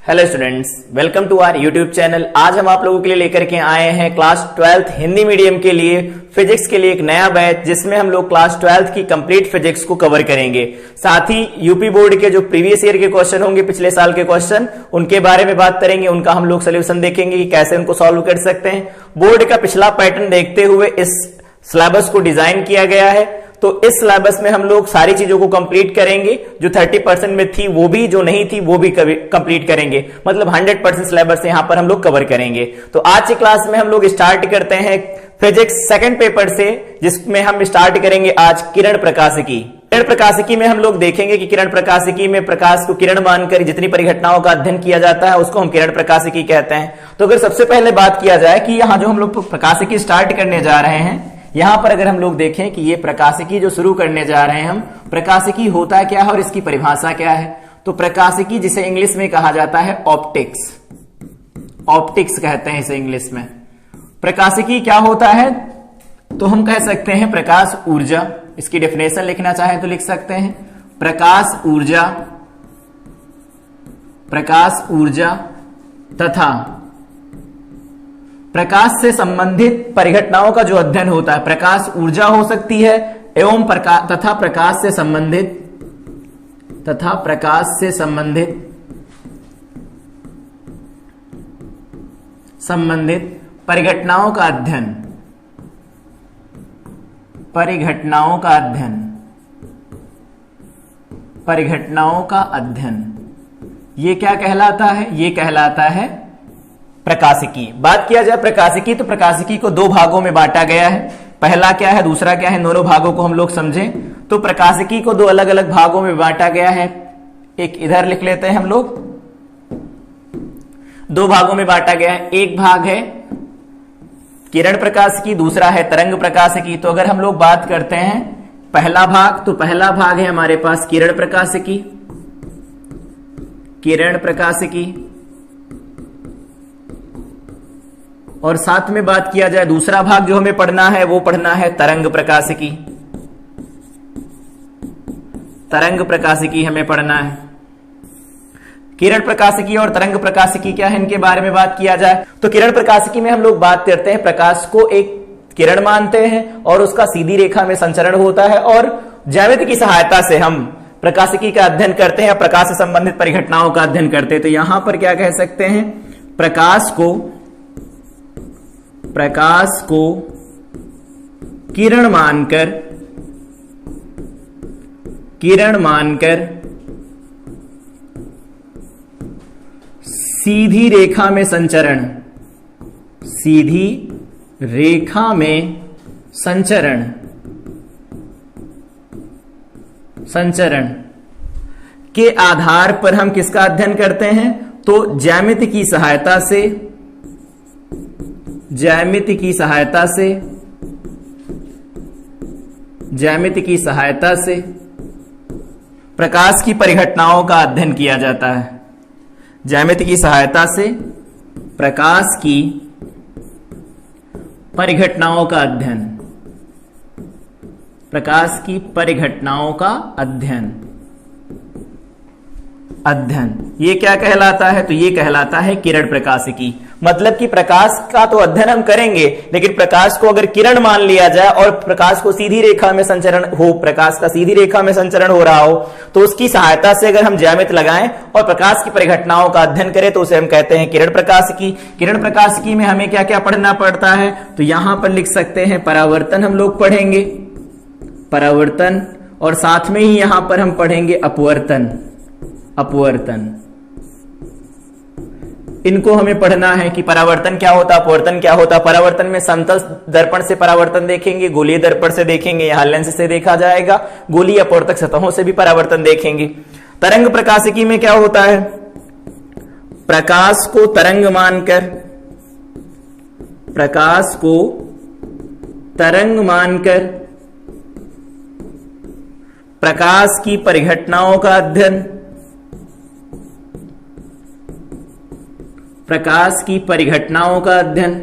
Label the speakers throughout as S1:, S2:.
S1: Hello students, welcome to our YouTube channel. आज हम आप लोगों के लिए लेकर के आए हैं क्लास 12th हिंदी मीडियम के लिए फिजिक्स के लिए एक नया बैच, जिसमें हम लोग क्लास 12th की कंप्लीट फिजिक्स को कवर करेंगे। साथ ही यूपी बोर्ड के जो प्रीवियस ईयर के क्वेश्चन होंगे, पिछले साल के क्वेश्चन, उनके बारे में बात करेंगे। उनका हम लोग सोल्यूशन देखेंगे कि कैसे उनको सॉल्व कर सकते हैं। बोर्ड का पिछला पैटर्न देखते हुए इस सिलेबस को डिजाइन किया गया है। तो इस सिलेबस में हम लोग सारी चीजों को कंप्लीट करेंगे। जो 30% में थी वो भी, जो नहीं थी वो भी कंप्लीट करेंगे। मतलब 100% सिलेबस यहां पर हम लोग कवर करेंगे। तो आज की क्लास में हम लोग स्टार्ट करते हैं फिजिक्स सेकंड पेपर से, जिसमें हम स्टार्ट करेंगे आज किरण प्रकाशिकी। किरण प्रकाशिकी में हम लोग देखेंगे कि किरण प्रकाशिकी में प्रकाश को किरण मानकर जितनी परिघटनाओं का अध्ययन किया जाता है उसको हम किरण प्रकाशिकी कहते हैं। तो अगर सबसे पहले बात किया जाए कि यहां जो हम लोग प्रकाशिकी स्टार्ट करने जा रहे हैं, यहां पर अगर हम लोग देखें कि ये प्रकाशिकी जो शुरू करने जा रहे हैं हम, प्रकाशिकी होता क्या है और इसकी परिभाषा क्या है। तो प्रकाशिकी जिसे इंग्लिश में कहा जाता है ऑप्टिक्स, ऑप्टिक्स कहते हैं इसे इंग्लिश में। प्रकाशिकी क्या होता है, तो हम कह सकते हैं प्रकाश ऊर्जा। इसकी डेफिनेशन लिखना चाहे तो लिख सकते हैं प्रकाश ऊर्जा, प्रकाश ऊर्जा तथा प्रकाश से संबंधित परिघटनाओं का जो अध्ययन होता है। प्रकाश ऊर्जा हो सकती है एवं तथा प्रकाश से संबंधित परिघटनाओं का अध्ययन, परिघटनाओं का अध्ययन, परिघटनाओं का अध्ययन, ये क्या कहलाता है? ये कहलाता है प्रकाशिकी। बात किया जाए प्रकाशिकी, तो प्रकाशिकी को दो भागों में बांटा गया है। पहला क्या है, दूसरा क्या है, दोनों भागों को हम लोग समझें। तो प्रकाशिकी को दो अलग अलग भागों में बांटा गया है। एक इधर लिख लेते हैं हम लोग, दो भागों में बांटा गया है। एक भाग है किरण प्रकाशिकी, दूसरा है तरंग प्रकाशिकी। तो अगर हम लोग बात करते हैं पहला भाग, तो पहला भाग है हमारे पास किरण प्रकाशिकी, किरण प्रकाशिकी। और साथ में बात किया जाए दूसरा भाग जो हमें पढ़ना है, वो पढ़ना है तरंग प्रकाशिकी, तरंग प्रकाशिकी हमें पढ़ना है। किरण प्रकाशिकी और तरंग प्रकाशिकी क्या है, इनके बारे में बात किया जाए तो किरण प्रकाशिकी में हम लोग बात करते हैं प्रकाश को एक किरण मानते हैं और उसका सीधी रेखा में संचरण होता है, और ज्यामिति की सहायता से हम प्रकाशिकी का अध्ययन करते हैं, प्रकाश से संबंधित परिघटनाओं का अध्ययन करते हैं। तो यहां पर क्या कह सकते हैं, प्रकाश को किरण मानकर सीधी रेखा में संचरण, सीधी रेखा में संचरण के आधार पर हम किसका अध्ययन करते हैं, तो ज्यामिति की सहायता से प्रकाश की परिघटनाओं का अध्ययन किया जाता है। ज्यामिति की सहायता से प्रकाश की परिघटनाओं का अध्ययन, प्रकाश की परिघटनाओं का अध्ययन, ये क्या कहलाता है, तो ये कहलाता है किरण प्रकाशिकी। मतलब कि प्रकाश का तो अध्ययन हम करेंगे, लेकिन प्रकाश को अगर किरण मान लिया जाए और प्रकाश को सीधी रेखा में संचरण हो, प्रकाश का सीधी रेखा में संचरण हो रहा हो, तो उसकी सहायता से अगर हम ज्यामिति लगाएं और प्रकाश की परिघटनाओं का अध्ययन करें तो उसे हम कहते हैं किरण प्रकाशिकी। किरण प्रकाशिकी में हमें क्या क्या पढ़ना पड़ता है, तो यहां पर लिख सकते हैं परावर्तन हम लोग पढ़ेंगे, परावर्तन, और साथ में ही यहां पर हम पढ़ेंगे अपवर्तन, इनको हमें पढ़ना है कि परावर्तन क्या होता, अपवर्तन क्या होता। परावर्तन में समतल दर्पण से परावर्तन देखेंगे, गोलीय दर्पण से देखेंगे, यहां लेंस से देखा जाएगा, गोलीय अपवर्तक सतहों से भी परावर्तन देखेंगे। तरंग प्रकाशिकी में क्या होता है, प्रकाश को तरंग मानकर प्रकाश की परिघटनाओं का अध्ययन, प्रकाश की परिघटनाओं का अध्ययन,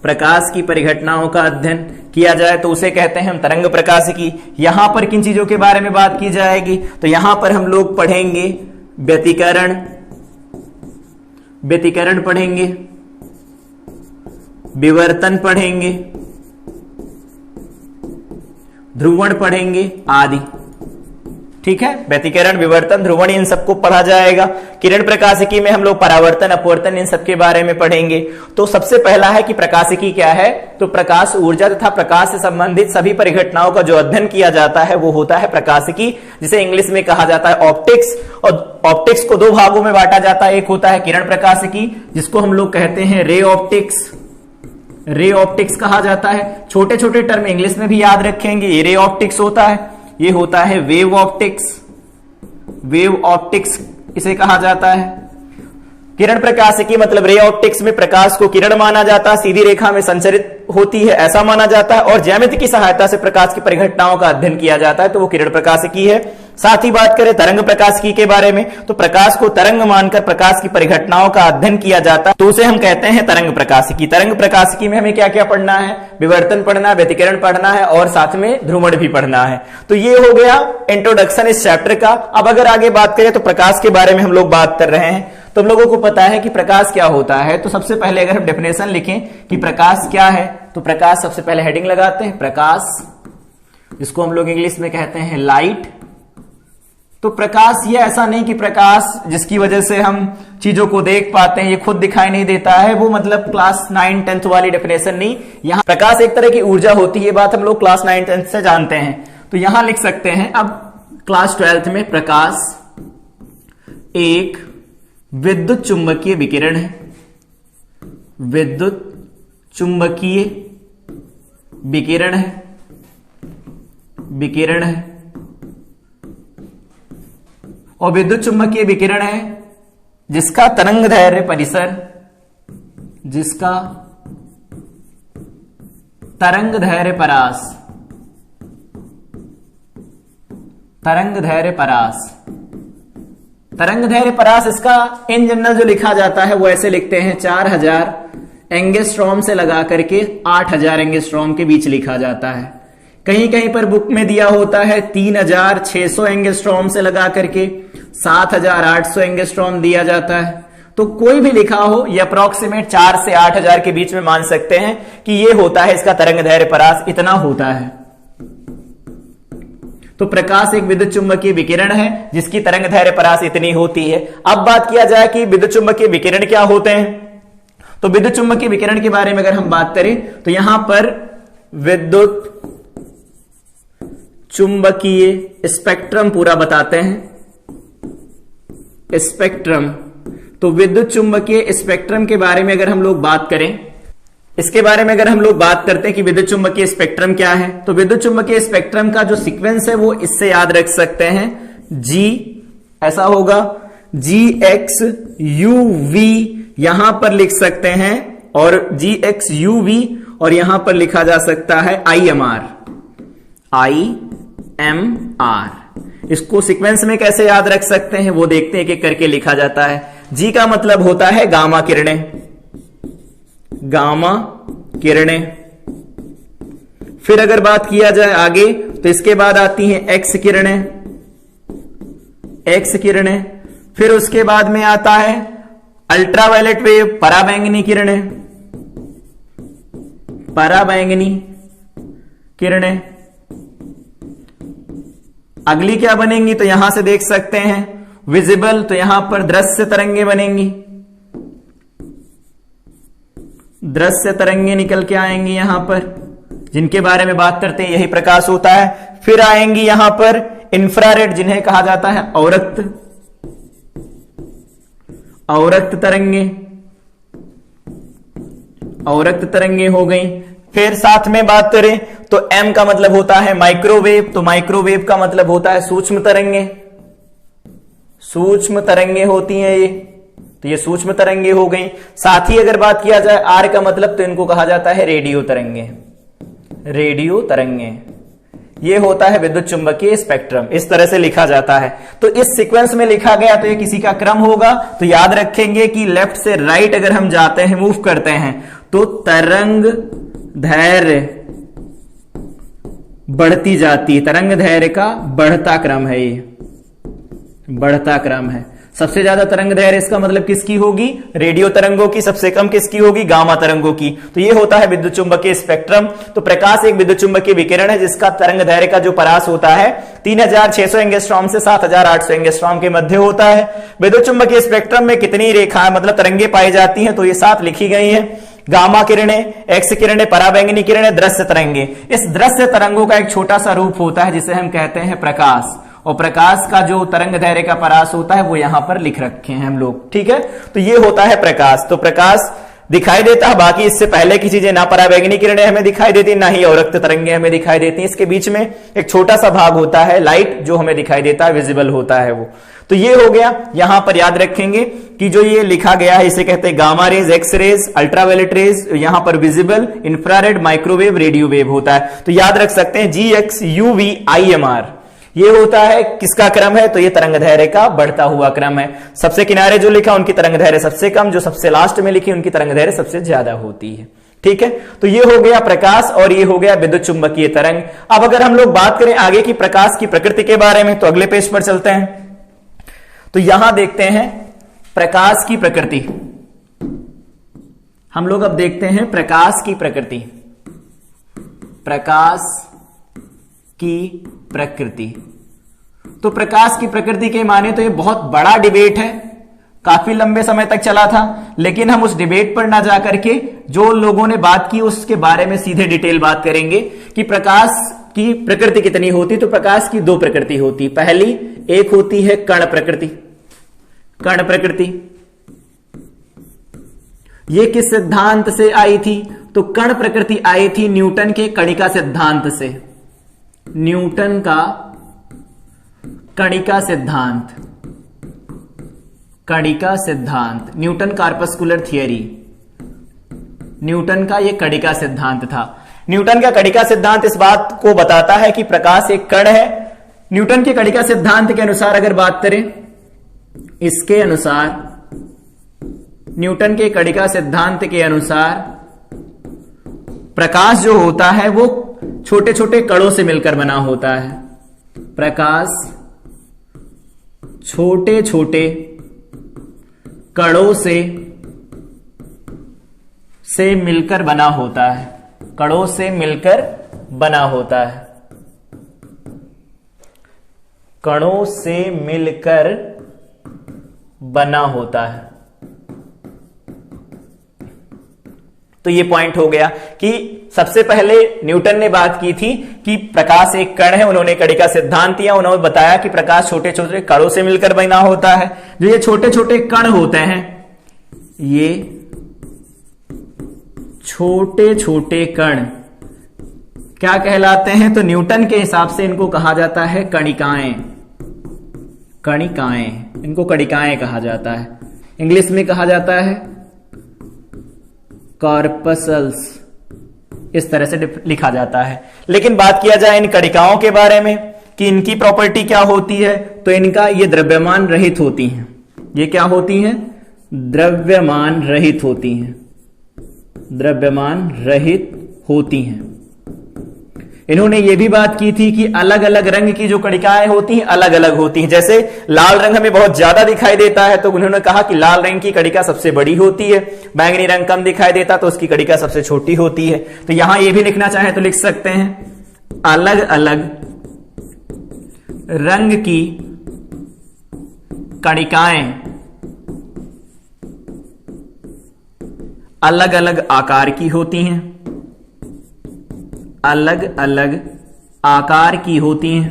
S1: प्रकाश की परिघटनाओं का अध्ययन किया जाए तो उसे कहते हैं हम तरंग प्रकाशिकी। यहां पर किन चीजों के बारे में बात की जाएगी, तो यहां पर हम लोग पढ़ेंगे व्यतिकरण, व्यतिकरण पढ़ेंगे, विवर्तन पढ़ेंगे, ध्रुवण पढ़ेंगे आदि। ठीक है, व्यतिकरण, विवर्तन, ध्रुवण इन सबको पढ़ा जाएगा। किरण प्रकाशिकी में हम लोग परावर्तन, अपवर्तन इन सब के बारे में पढ़ेंगे। तो सबसे पहला है कि प्रकाशिकी क्या है, तो प्रकाश ऊर्जा तथा प्रकाश से संबंधित सभी परिघटनाओं का जो अध्ययन किया जाता है वो होता है प्रकाशिकी, जिसे इंग्लिश में कहा जाता है ऑप्टिक्स। और ऑप्टिक्स को दो भागों में बांटा जाता है, एक होता है किरण प्रकाशिकी जिसको हम लोग कहते हैं रे ऑप्टिक्स, रे ऑप्टिक्स कहा जाता है। छोटे छोटे टर्म इंग्लिश में भी याद रखेंगे, ये रे ऑप्टिक्स होता है। ये होता है वेव ऑप्टिक्स, वेव ऑप्टिक्स इसे कहा जाता है। किरण प्रकाशिकी मतलब रे ऑप्टिक्स में प्रकाश को किरण माना जाता है, सीधी रेखा में संचरित होती है ऐसा माना जाता है, और ज्यामिति की सहायता से प्रकाश की परिघटनाओं का अध्ययन किया जाता है, तो वो किरण प्रकाशिकी है। साथ ही बात करें तरंग प्रकाशिकी के बारे में, तो प्रकाश को तरंग मानकर प्रकाश की परिघटनाओं का अध्ययन किया जाता है, तो उसे हम कहते हैं तरंग प्रकाशिकी। तरंग प्रकाशिकी में हमें क्या क्या पढ़ना है, विवर्तन पढ़ना है, व्यतिकरण पढ़ना है और साथ में ध्रुवण भी पढ़ना है। तो ये हो गया इंट्रोडक्शन इस चैप्टर का। अब अगर आगे बात करें तो प्रकाश के बारे में हम लोग बात कर रहे हैं, तो हम लोगों को पता है कि प्रकाश क्या होता है। तो सबसे पहले अगर हम डेफिनेशन लिखें कि प्रकाश क्या है, तो प्रकाश सबसे पहले हेडिंग लगाते हैं प्रकाश, जिसको हम लोग इंग्लिश में कहते हैं लाइट। तो प्रकाश ये ऐसा नहीं कि प्रकाश जिसकी वजह से हम चीजों को देख पाते हैं, ये खुद दिखाई नहीं देता है, वो मतलब क्लास 9 10th वाली डेफिनेशन नहीं। यहां प्रकाश एक तरह की ऊर्जा होती है, ये बात हम लोग क्लास 9 10th से जानते हैं। तो यहां लिख सकते हैं अब क्लास 12th में प्रकाश एक विद्युत चुंबकीय विकिरण है, विद्युत चुंबकीय विकिरण है, विकिरण है। और विद्युत चुंबकीय विकिरण है जिसका तरंग दैर्घ्य परिसर, जिसका तरंग दैर्घ्य परास, तरंग दैर्घ्य परास, तरंग दैर्घ्य परास इसका इन जनरल जो लिखा जाता है वो ऐसे लिखते हैं 4000 एंगस्ट्रॉम से लगा करके 8000 एंगस्ट्रॉम के बीच लिखा जाता है। कहीं कहीं पर बुक में दिया होता है 3600 एंगस्ट्रॉम से लगा करके 7800 एंगस्ट्रॉम दिया जाता है। तो कोई भी लिखा हो ये अप्रोक्सीमेट 4 से 8000 के बीच में मान सकते हैं कि ये होता है इसका तरंग दैर्घ्य परास, इतना होता है। तो प्रकाश एक विद्युत चुंबकीय विकिरण है जिसकी तरंग दैर्घ्य परास इतनी होती है। अब बात किया जाए कि विद्युत चुंबकीय विकिरण क्या होते हैं, तो विद्युत चुंबकीय विकिरण के बारे में अगर हम बात करें तो यहां पर विद्युत चुंबकीय स्पेक्ट्रम पूरा बताते हैं, स्पेक्ट्रम। तो विद्युत चुंबकीय स्पेक्ट्रम के बारे में अगर हम लोग बात करें, इसके बारे में अगर हम लोग बात करते हैं कि विद्युत चुंबकीय स्पेक्ट्रम क्या है, तो विद्युत चुंबकीय स्पेक्ट्रम का जो सीक्वेंस है वो इससे याद रख सकते हैं। जी ऐसा होगा, GXUV यहां पर लिख सकते हैं, और GXUV और यहां पर लिखा जा सकता है IMR, IMR। इसको सीक्वेंस में कैसे याद रख सकते हैं वो देखते हैं, एक एक करके लिखा जाता है। जी का मतलब होता है गामा किरणें, गामा किरणें। फिर अगर बात किया जाए आगे तो इसके बाद आती हैं एक्स किरणें, एक्स किरणें। फिर उसके बाद में आता है अल्ट्रावायलेट वेव, पराबैंगनी किरणें, पराबैंगनी किरणें। अगली क्या बनेंगी, तो यहां से देख सकते हैं विजिबल, तो यहां पर दृश्य तरंगे बनेंगी, दृश्य तरंगे निकल के आएंगी यहां पर, जिनके बारे में बात करते हैं यही प्रकाश होता है। फिर आएंगी यहां पर इंफ्रारेड, जिन्हें कहा जाता है औरक्त, औरक्त तरंगे, औरक्त तरंगे हो गई। फिर साथ में बात करें तो एम का मतलब होता है माइक्रोवेव, तो माइक्रोवेव का मतलब होता है सूक्ष्म तरंगे, सूक्ष्म तरंगे होती हैं ये, तो ये सूक्ष्म तरंगे हो गई। साथ ही अगर बात किया जाए आर का मतलब, तो इनको कहा जाता है रेडियो तरंगे, रेडियो तरंगे। ये होता है विद्युत चुंबकीय स्पेक्ट्रम, इस तरह से लिखा जाता है। तो इस सीक्वेंस में लिखा गया तो ये किसी का क्रम होगा, तो याद रखेंगे कि लेफ्ट से राइट अगर हम जाते हैं, मूव करते हैं, तो तरंग दैर्घ्य बढ़ती जाती है, तरंग दैर्घ्य का बढ़ता क्रम है, ये बढ़ता क्रम है। सबसे ज्यादा तरंग दैर्घ्य इसका मतलब किसकी होगी? रेडियो तरंगों की। सबसे कम किसकी होगी? गामा तरंगों की। तो ये होता है विद्युत चुंबकीय स्पेक्ट्रम। तो प्रकाश एक विद्युत चुंबकीय विकिरण है जिसका तरंग दैर्घ्य का जो परास होता है 3600 एंगस्ट्रॉम से 7800 एंगस्ट्रॉम के मध्य होता है। विद्युत चुंबकीय स्पेक्ट्रम में कितनी रेखाएं मतलब तरंगे पाई जाती हैं? तो ये 7 लिखी गई हैं। गामा किरणें, एक्स किरणें, पराबैंगनी किरणें, दृश्य तरंगे। इस दृश्य तरंगों का एक छोटा सा रूप होता है जिसे हम कहते हैं प्रकाश, और प्रकाश का जो तरंग दैर्घ्य का परास होता है वो यहां पर लिख रखे हैं हम लोग, ठीक है। तो ये होता है प्रकाश। तो प्रकाश दिखाई देता है, बाकी इससे पहले की चीजें ना पराबैंगनी किरणें हमें दिखाई देती, ना ही अवरक्त तरंगे हमें दिखाई देती। इसके बीच में एक छोटा सा भाग होता है लाइट, जो हमें दिखाई देता है, विजिबल होता है वो। तो ये हो गया। यहां पर याद रखेंगे कि जो ये लिखा गया है इसे कहते हैं gamma rays, X rays, ultraviolet rays, यहां पर visible, infrared, microwave, radio wave होता है। तो याद रख सकते हैं GX, UV, IMR, ये होता है किसका क्रम है? तो ये तरंग दैर्घ्य का बढ़ता हुआ क्रम है। सबसे किनारे जो लिखा उनकी तरंग दैर्घ्य सबसे कम, जो सबसे लास्ट में लिखी उनकी तरंग दैर्घ्य सबसे ज्यादा होती है, ठीक है। तो ये हो गया प्रकाश और ये हो गया विद्युत चुंबकीय तरंग। अब अगर हम लोग बात करें आगे की प्रकाश की प्रकृति के बारे में, तो अगले पेज पर चलते हैं। तो यहां देखते हैं प्रकाश की प्रकृति। हम लोग अब देखते हैं प्रकाश की प्रकृति। प्रकाश की प्रकृति। तो प्रकाश की प्रकृति के माने तो ये बहुत बड़ा डिबेट है, काफी लंबे समय तक चला था, लेकिन हम उस डिबेट पर ना जाकर के जो लोगों ने बात की उसके बारे में सीधे डिटेल बात करेंगे कि प्रकाश की प्रकृति कितनी होती। तो प्रकाश की 2 प्रकृति होती। पहली एक होती है कण प्रकृति। कण प्रकृति ये किस सिद्धांत से आई थी? तो कण प्रकृति आई थी न्यूटन के कणिका सिद्धांत से। न्यूटन का कणिका सिद्धांत, कणिका सिद्धांत, न्यूटन कार्पस्कुलर थियरी, न्यूटन का यह कणिका सिद्धांत था। न्यूटन का कणिका सिद्धांत इस बात को बताता है कि प्रकाश एक कण है। न्यूटन के कणिका सिद्धांत के अनुसार अगर बात करें, इसके अनुसार, न्यूटन के कणिका सिद्धांत के अनुसार प्रकाश जो होता है वो छोटे छोटे कणों से मिलकर बना होता है। प्रकाश छोटे छोटे कणों से मिलकर बना होता है। कणों से मिलकर बना होता है। कणों से मिलकर बना होता है। तो ये पॉइंट हो गया कि सबसे पहले न्यूटन ने बात की थी कि प्रकाश एक कण है। उन्होंने कणिका सिद्धांत दिया, उन्होंने बताया कि प्रकाश छोटे छोटे कणों से मिलकर बना होता है। जो ये छोटे छोटे कण होते हैं, ये छोटे छोटे कण क्या कहलाते हैं? तो न्यूटन के हिसाब से इनको कहा जाता है कणिकाएं। कणिकाएं, इनको कणिकाएं कहा जाता है। इंग्लिश में कहा जाता है कॉर्पसल्स, इस तरह से लिखा जाता है। लेकिन बात किया जाए इन कणिकाओं के बारे में कि इनकी प्रॉपर्टी क्या होती है, तो इनका ये द्रव्यमान रहित होती हैं। ये क्या होती हैं? द्रव्यमान रहित होती हैं। द्रव्यमान रहित होती हैं। इन्होंने ये भी बात की थी कि अलग अलग रंग की जो कणिकाएं होती हैं अलग अलग होती हैं। जैसे लाल रंग हमें बहुत ज्यादा दिखाई देता है तो उन्होंने कहा कि लाल रंग की कणिका सबसे बड़ी होती है। बैंगनी रंग कम दिखाई देता तो उसकी कणिका सबसे छोटी होती है। तो यहां ये भी लिखना चाहे तो लिख सकते हैं अलग अलग रंग की कणिकाएं अलग अलग आकार की होती हैं। अलग अलग आकार की होती हैं।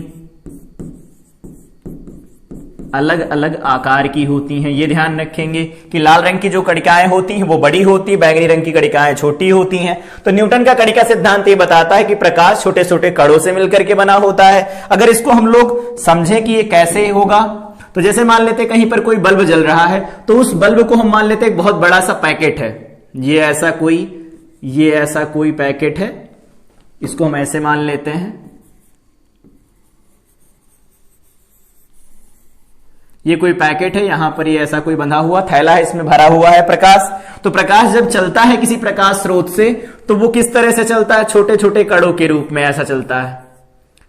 S1: अलग अलग आकार की होती हैं। ये ध्यान रखेंगे कि लाल रंग की जो कणिकाएं होती हैं वो बड़ी होती है, बैंगनी रंग की कणिकाएं छोटी होती हैं। तो न्यूटन का कणिका सिद्धांत ये बताता है कि प्रकाश छोटे छोटे कणों से मिलकर के बना होता है। अगर इसको हम लोग समझें कि ये कैसे होगा, तो जैसे मान लेते कहीं पर कोई बल्ब जल रहा है तो उस बल्ब को हम मान लेते एक बहुत बड़ा सा पैकेट है। ये ऐसा कोई पैकेट है, इसको हम ऐसे मान लेते हैं। ये कोई पैकेट है, यहां पर ये ऐसा कोई बंधा हुआ थैला है, इसमें भरा हुआ है प्रकाश। तो प्रकाश जब चलता है किसी प्रकाश स्रोत से तो वो किस तरह से चलता है? छोटे छोटे कणों के रूप में ऐसा चलता है।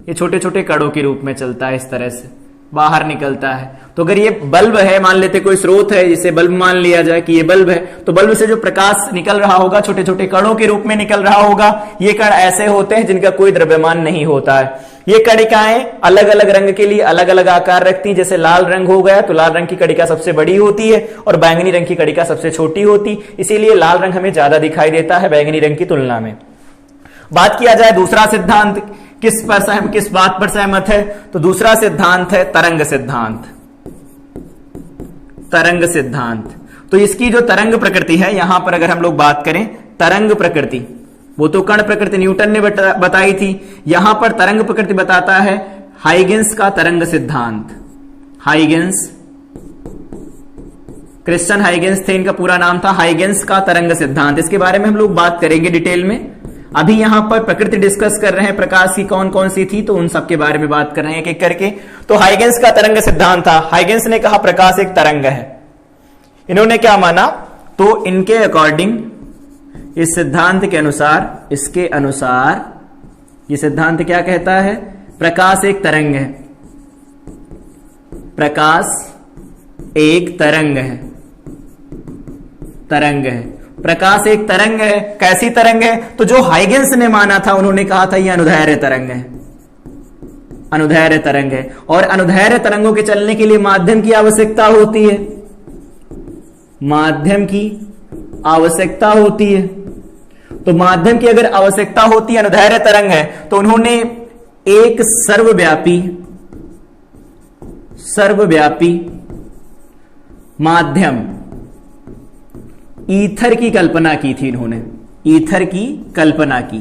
S1: ये छोटे छोटे कणों के रूप में चलता है, इस तरह से बाहर निकलता है। तो अगर ये बल्ब है, मान लेते कोई स्रोत है जिसे बल्ब मान लिया जाए कि ये बल्ब है, तो बल्ब से जो प्रकाश निकल रहा होगा छोटे छोटे कणों के रूप में निकल रहा होगा। ये कण ऐसे होते हैं जिनका कोई द्रव्यमान नहीं होता है। ये कणिकाएं अलग अलग रंग के लिए अलग अलग आकार रखती हैं। जैसे लाल रंग हो गया तो लाल रंग की कणिका सबसे बड़ी होती है और बैंगनी रंग की कणिका सबसे छोटी होती, इसीलिए लाल रंग हमें ज्यादा दिखाई देता है बैंगनी रंग की तुलना में। बात किया जाए दूसरा सिद्धांत, किस बात पर सहमत है, तो दूसरा सिद्धांत है तरंग सिद्धांत। तरंग सिद्धांत, तो इसकी जो तरंग प्रकृति है, यहां पर अगर हम लोग बात करें तरंग प्रकृति, वो तो कण प्रकृति न्यूटन ने बताई थी, यहां पर तरंग प्रकृति बताता है हाइगेंस का तरंग सिद्धांत। हाइगेंस, क्रिश्चियन हाइगेंस थे, इनका पूरा नाम था, हाइगेंस का तरंग सिद्धांत। इसके बारे में हम लोग बात करेंगे डिटेल में। अभी यहां पर प्रकृति डिस्कस कर रहे हैं प्रकाश की कौन कौन सी थी, तो उन सब के बारे में बात कर रहे हैं एक एक करके। तो हाइगेंस का तरंग सिद्धांत था। हाइगेंस ने कहा प्रकाश एक तरंग है। इन्होंने क्या माना, तो इनके अकॉर्डिंग, इस सिद्धांत के अनुसार, इसके अनुसार ये सिद्धांत क्या कहता है, प्रकाश एक तरंग है। प्रकाश एक तरंग है, तरंग है। प्रकाश एक तरंग है। कैसी तरंग है, तो जो हाइगेंस ने माना था, उन्होंने कहा था ये अनुदैर्ध्य तरंग है, अनुदैर्ध्य तरंग है। और अनुदैर्ध्य तरंगों के चलने के लिए माध्यम की आवश्यकता होती है, माध्यम की आवश्यकता होती है। तो माध्यम की अगर आवश्यकता होती है, अनुदैर्ध्य तरंग है, तो उन्होंने एक सर्वव्यापी माध्यम ईथर की कल्पना की थी। इन्होंने ईथर की कल्पना की।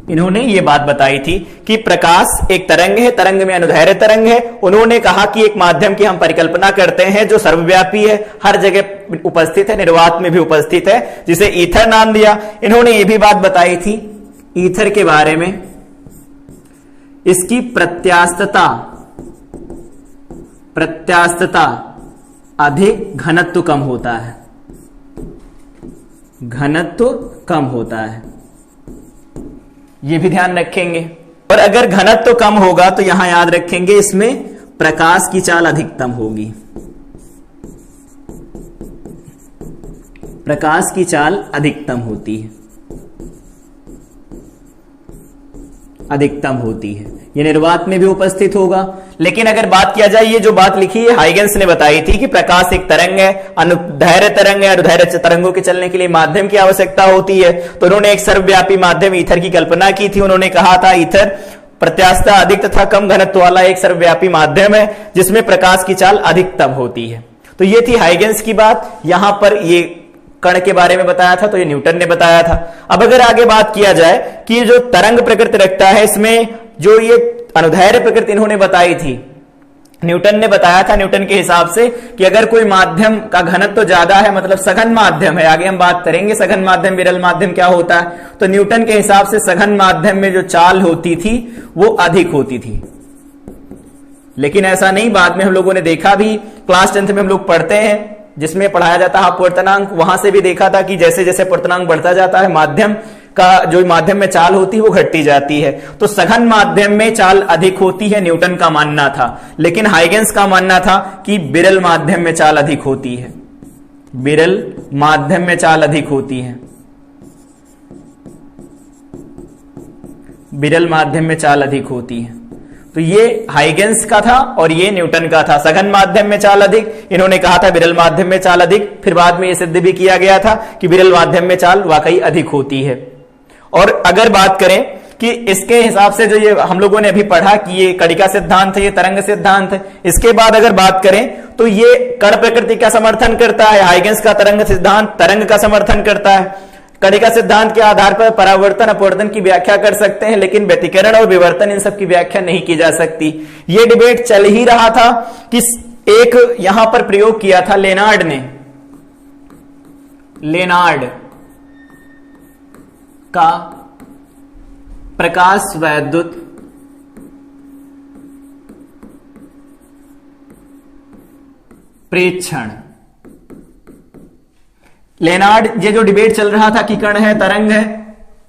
S1: इन्होंने ये बात बताई थी कि प्रकाश एक तरंग है, तरंग में अनुदैर्ध्य तरंग है। उन्होंने कहा कि एक माध्यम की हम परिकल्पना करते हैं जो सर्वव्यापी है, हर जगह उपस्थित है, निर्वात में भी उपस्थित है, जिसे ईथर नाम दिया। इन्होंने ये भी बात बताई थी ईथर के बारे में, इसकी प्रत्यास्थता अधिक, घनत्व कम होता है, घनत्व कम होता है, ये भी ध्यान रखेंगे। और अगर घनत्व कम होगा तो यहां याद रखेंगे इसमें प्रकाश की चाल अधिकतम होगी, प्रकाश की चाल अधिकतम होती है, अधिकतम होती है। ये निर्वात में भी उपस्थित होगा। लेकिन अगर बात किया जाए, ये जो बात लिखी है हाइगेंस ने बताई थी कि प्रकाश एक तरंग है, अनुदैर्ध्य तरंग है, अनुदैर्ध्य तरंगों के चलने के लिए माध्यम की आवश्यकता होती है। तो उन्होंने एक सर्वव्यापी माध्यम ईथर की कल्पना की थी। उन्होंने कहा था ईथर प्रत्यास्थता अधिक तथा कम घनत्व वाला एक सर्वव्यापी माध्यम है जिसमें प्रकाश की चाल अधिकतम होती है। तो ये थी हाइगेंस की बात। यहां पर ये कण के बारे में बताया था, तो ये न्यूटन ने बताया था। अब अगर आगे बात किया जाए कि जो तरंग प्रकृति रखता है, इसमें जो ये अनुदैर्ध्य प्रकृति इन्होंने बताई थी, न्यूटन ने बताया था न्यूटन के हिसाब से कि अगर कोई माध्यम का घनत्व तो ज्यादा है, मतलब सघन माध्यम है, आगे हम बात करेंगे सघन माध्यम विरल माध्यम क्या होता है, तो न्यूटन के हिसाब से सघन माध्यम में जो चाल होती थी वो अधिक होती थी। लेकिन ऐसा नहीं, बाद में हम लोगों ने देखा भी, क्लास 10th में हम लोग पढ़ते हैं जिसमें पढ़ाया जाता है अपवर्तनांक, वहां से भी देखा था कि जैसे जैसे अपवर्तनांक बढ़ता जाता है माध्यम का जो माध्यम में चाल होती है वो घटती जाती है। तो सघन माध्यम में चाल अधिक होती है, न्यूटन का मानना था। लेकिन हाइगेंस का मानना था कि विरल माध्यम में चाल अधिक होती है, विरल माध्यम में चाल अधिक होती है, विरल माध्यम में चाल अधिक होती है। तो ये हाइगेंस का था और ये न्यूटन का था। सघन माध्यम में चाल अधिक, इन्होंने कहा था विरल माध्यम में चाल अधिक। फिर बाद में ये सिद्ध भी किया गया था कि विरल माध्यम में चाल वाकई अधिक होती है। और अगर बात करें कि इसके हिसाब से जो ये हम लोगों ने अभी पढ़ा कि ये कणिका सिद्धांत है, ये तरंग सिद्धांत है, इसके बाद अगर बात करें तो ये कण प्रकृति का समर्थन करता है। हाइगेंस का तरंग सिद्धांत तरंग का समर्थन करता है। कणिका सिद्धांत के आधार पर परावर्तन अपवर्तन की व्याख्या कर सकते हैं, लेकिन व्यतिकरण और विवर्तन इन सब की व्याख्या नहीं की जा सकती। ये डिबेट चल ही रहा था कि एक यहां पर प्रयोग किया था लेनार्ड ने, लेनार्ड का प्रकाश वैद्युत प्रेक्षण। लेनार्ड, ये जो डिबेट चल रहा था कि कण है तरंग है,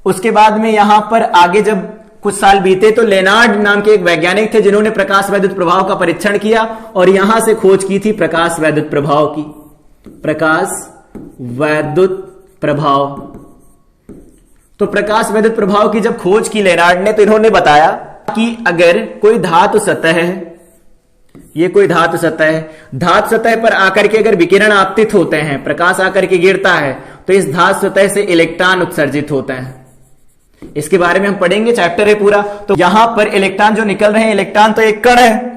S1: उसके बाद में यहां पर आगे जब कुछ साल बीते तो लेनार्ड नाम के एक वैज्ञानिक थे जिन्होंने प्रकाश वैद्युत प्रभाव का परीक्षण किया और यहां से खोज की थी प्रकाश वैद्युत प्रभाव की। प्रकाश वैद्युत प्रभाव। तो प्रकाश वैद्युत प्रभाव की जब खोज की लेनार्ड ने तो इन्होंने बताया कि अगर कोई धातु सतह है, ये कोई धातु सतह है, धातु सतह पर आकर के अगर विकिरण आपतित होते हैं, प्रकाश आकर के गिरता है तो इस धातु सतह से इलेक्ट्रॉन उत्सर्जित होते हैं। इसके बारे में हम पढ़ेंगे, चैप्टर है पूरा। तो यहां पर इलेक्ट्रॉन जो निकल रहे हैं, इलेक्ट्रॉन तो एक कण है,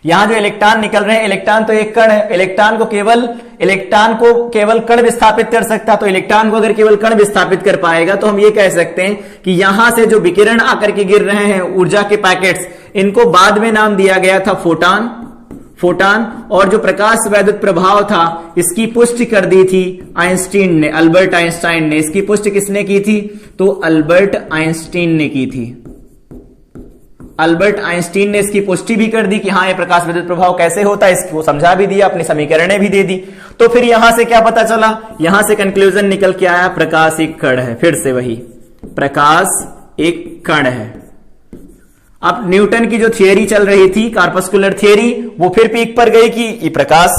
S1: यहां जो इलेक्ट्रॉन निकल रहे हैं, इलेक्ट्रॉन तो एक कण है। इलेक्ट्रॉन को केवल कण विस्थापित कर सकता है। तो इलेक्ट्रॉन को अगर केवल कण विस्थापित कर पाएगा तो हम ये कह सकते हैं कि यहां से जो विकिरण आकर के गिर रहे हैं, ऊर्जा के पैकेट्स, इनको बाद में नाम दिया गया था फोटॉन। और जो प्रकाश वैद्युत प्रभाव था, इसकी पुष्टि कर दी थी आइंस्टीन ने, अल्बर्ट आइंस्टाइन ने। इसकी पुष्टि किसने की थी? तो अल्बर्ट आइंस्टीन ने की थी। अल्बर्ट आइंस्टीन ने इसकी पुष्टि भी कर दी कि हाँ, ये प्रकाश वैद्युत प्रभाव कैसे होता है, इसको समझा भी दिया, अपनी समीकरणें भी दे दी। तो फिर यहां से क्या पता चला? यहां से कंक्लूजन निकल के आया, प्रकाश एक कण है। फिर से वही, प्रकाश एक कण है। अब न्यूटन की जो थियरी चल रही थी, कार्पस्कुलर थियरी, वो फिर पीक पर गई कि ये प्रकाश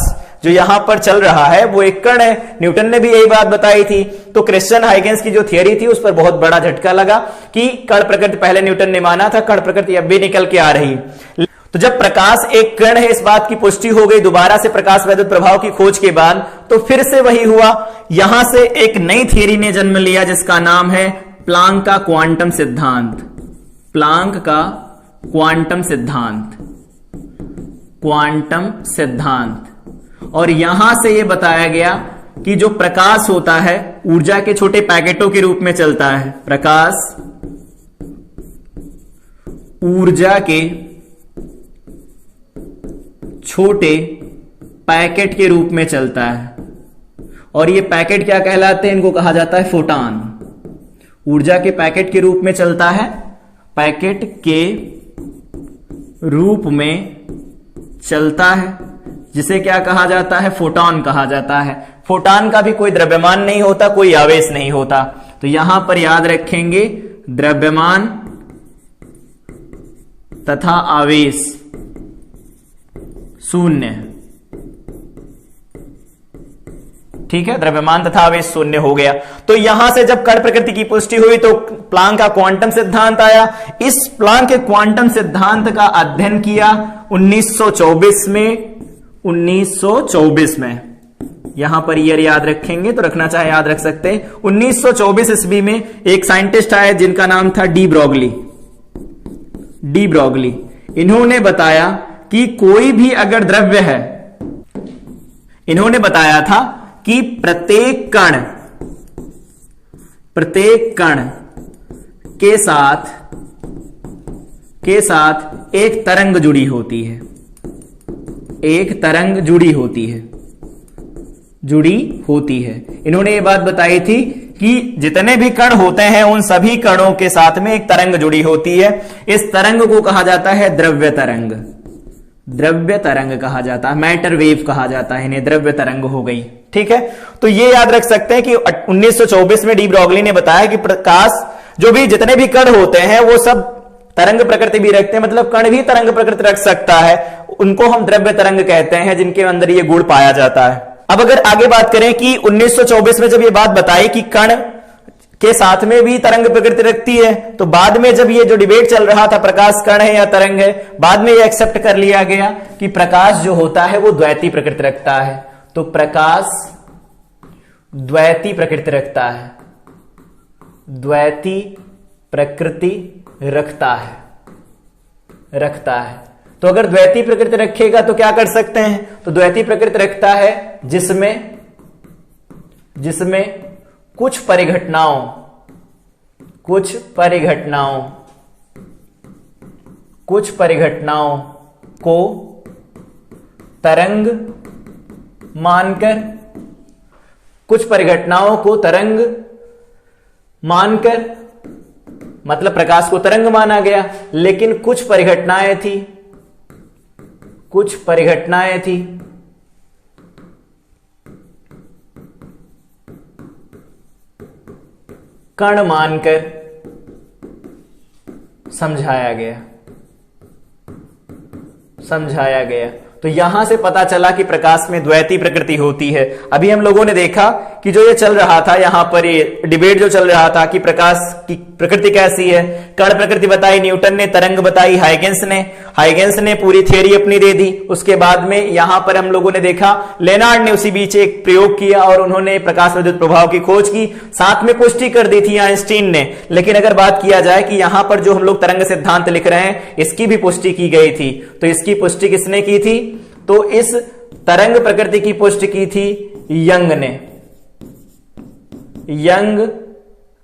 S1: जो यहां पर चल रहा है वो एक कण है। न्यूटन ने भी यही बात बताई थी। तो क्रिश्चियन हाइगेंस की जो थियरी थी उस पर बहुत बड़ा झटका लगा कि कण प्रकृति, पहले न्यूटन ने माना था, कण प्रकृति अब भी निकल के आ रही। तो जब प्रकाश एक कण है, इस बात की पुष्टि हो गई दोबारा से प्रकाश वैद्युत प्रभाव की खोज के बाद, तो फिर से वही हुआ। यहां से एक नई थियरी ने जन्म लिया जिसका नाम है प्लांक का क्वांटम सिद्धांत। प्लांक का क्वांटम सिद्धांत। क्वांटम सिद्धांत। और यहां से यह बताया गया कि जो प्रकाश होता है ऊर्जा के छोटे पैकेटों के रूप में चलता है। प्रकाश ऊर्जा के छोटे पैकेट के रूप में चलता है। और ये पैकेट क्या कहलाते हैं? इनको कहा जाता है फोटॉन। ऊर्जा के पैकेट के रूप में चलता है, पैकेट के रूप में चलता है, जिसे क्या कहा जाता है? फोटॉन कहा जाता है। फोटॉन का भी कोई द्रव्यमान नहीं होता, कोई आवेश नहीं होता। तो यहां पर याद रखेंगे, द्रव्यमान तथा आवेश शून्य। ठीक है, द्रव्यमान तथा आवेश शून्य हो गया। तो यहां से जब कण प्रकृति की पुष्टि हुई तो प्लांक का क्वांटम सिद्धांत आया। इस प्लांक के क्वांटम सिद्धांत का अध्ययन किया 1924 में। 1924 में, यहां पर ईयर याद रखेंगे तो रखना चाहे याद रख सकते हैं। 1924 ईस्वी में एक साइंटिस्ट आए जिनका नाम था डी ब्रोगली। डी ब्रोगली, इन्होंने बताया कि कोई भी अगर द्रव्य है, इन्होंने बताया था कि प्रत्येक कण के साथ एक तरंग जुड़ी होती है। एक तरंग जुड़ी होती है। इन्होंने ये बात बताई थी कि जितने भी कण होते हैं उन सभी कणों के साथ में एक तरंग जुड़ी होती है। इस तरंग को कहा जाता है द्रव्य तरंग। द्रव्य तरंग कहा जाता है, मैटर वेव कहा जाता है, इन्हें द्रव्य तरंग हो गई। ठीक है, तो ये याद रख सकते हैं कि 1924 में डी ब्रोगली ने बताया कि प्रकाश जो भी जितने भी कण होते हैं वो सब तरंग प्रकृति भी रखते हैं, मतलब कण भी तरंग प्रकृति रख सकता है। उनको हम द्रव्य तरंग कहते हैं, जिनके अंदर ये गुण पाया जाता है। अब अगर आगे बात करें कि 1924 में जब ये बात बताई कि कण के साथ में भी तरंग प्रकृति रखती है, तो बाद में जब ये जो डिबेट चल रहा था प्रकाश कण है या तरंग है, बाद में ये एक्सेप्ट कर लिया गया कि प्रकाश जो होता है वो द्वैती प्रकृति रखता है। तो प्रकाश द्वैती प्रकृति रखता है, द्वैती प्रकृति रखता है। तो अगर द्वैती प्रकृति रखेगा तो क्या कर सकते हैं? तो द्वैती प्रकृति रखता है जिसमें कुछ परिघटनाओं को तरंग मानकर, मतलब प्रकाश को तरंग माना गया, लेकिन कुछ परिघटनाएं थी कण मानकर समझाया गया। तो यहां से पता चला कि प्रकाश में द्वैती प्रकृति होती है। अभी हम लोगों ने देखा कि जो ये चल रहा था, यहां पर ये डिबेट जो चल रहा था कि प्रकाश की प्रकृति कैसी है, कण प्रकृति बताई न्यूटन ने, तरंग बताई हाइगेंस ने पूरी थ्योरी अपनी दे दी। उसके बाद में यहां पर हम लोगों ने देखा लेनार्ड ने उसी बीच एक प्रयोग किया और उन्होंने प्रकाश विद्युत प्रभाव की खोज की, साथ में पुष्टि कर दी थी आइंस्टीन ने। लेकिन अगर बात किया जाए कि यहां पर जो हम लोग तरंग सिद्धांत लिख रहे हैं, इसकी भी पुष्टि की गई थी। तो इसकी पुष्टि किसने की थी? तो इस तरंग प्रकृति की पुष्टि की थी यंग ने। यंग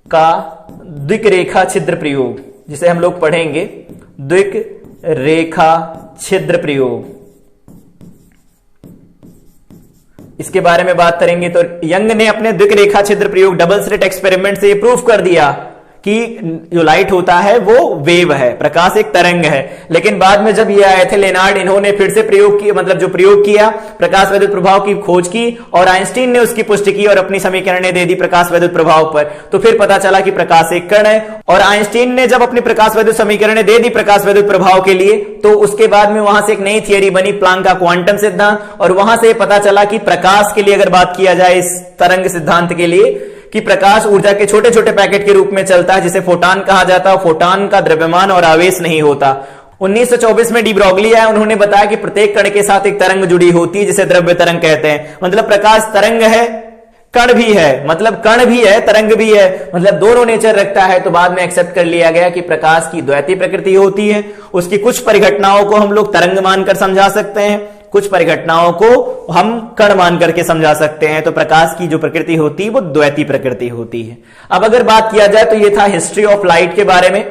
S1: का द्विरेखा छिद्र प्रयोग, जिसे हम लोग पढ़ेंगे द्विरेखा छिद्र प्रयोग, इसके बारे में बात करेंगे। तो यंग ने अपने द्विरेखा छिद्र प्रयोग डबल स्लिट एक्सपेरिमेंट से प्रूफ कर दिया कि जो लाइट होता है वो वेव है, प्रकाश एक तरंग है। लेकिन बाद में जब ये आए थे लेनार्ड, इन्होंने फिर से प्रयोग किया, मतलब जो प्रयोग किया, प्रकाश विद्युत प्रभाव की खोज की और आइंस्टीन ने उसकी पुष्टि की और अपनी समीकरणें दे दी प्रकाश विद्युत प्रभाव पर। तो फिर पता चला कि प्रकाश एक कण है। और आइंस्टीन ने जब अपनी प्रकाश विद्युत समीकरणें दे दी प्रकाश विद्युत प्रभाव के लिए, तो उसके बाद में वहां से एक नई थियरी बनी, प्लांक का क्वांटम सिद्धांत। और वहां से पता चला कि प्रकाश के लिए अगर बात किया जाए इस तरंग सिद्धांत के लिए, कि प्रकाश ऊर्जा के छोटे छोटे पैकेट के रूप में चलता है, जिसे फोटॉन कहा जाता है। फोटॉन का द्रव्यमान और आवेश नहीं होता। 1924 में डी ब्रोगली आए, उन्होंने बताया कि प्रत्येक कण के साथ एक तरंग जुड़ी होती है, जिसे द्रव्य तरंग कहते हैं। मतलब प्रकाश तरंग है, कण भी है, मतलब कण भी है, तरंग भी है, मतलब दोनों नेचर रखता है। तो बाद में एक्सेप्ट कर लिया गया कि प्रकाश की द्वैती प्रकृति होती है। उसकी कुछ परिघटनाओं को हम लोग तरंग मानकर समझा सकते हैं, कुछ परिघटनाओं को हम कण मान करके समझा सकते हैं। तो प्रकाश की जो प्रकृति होती है वो द्वैती प्रकृति होती है। अब अगर बात किया जाए तो ये था हिस्ट्री ऑफ लाइट के बारे में,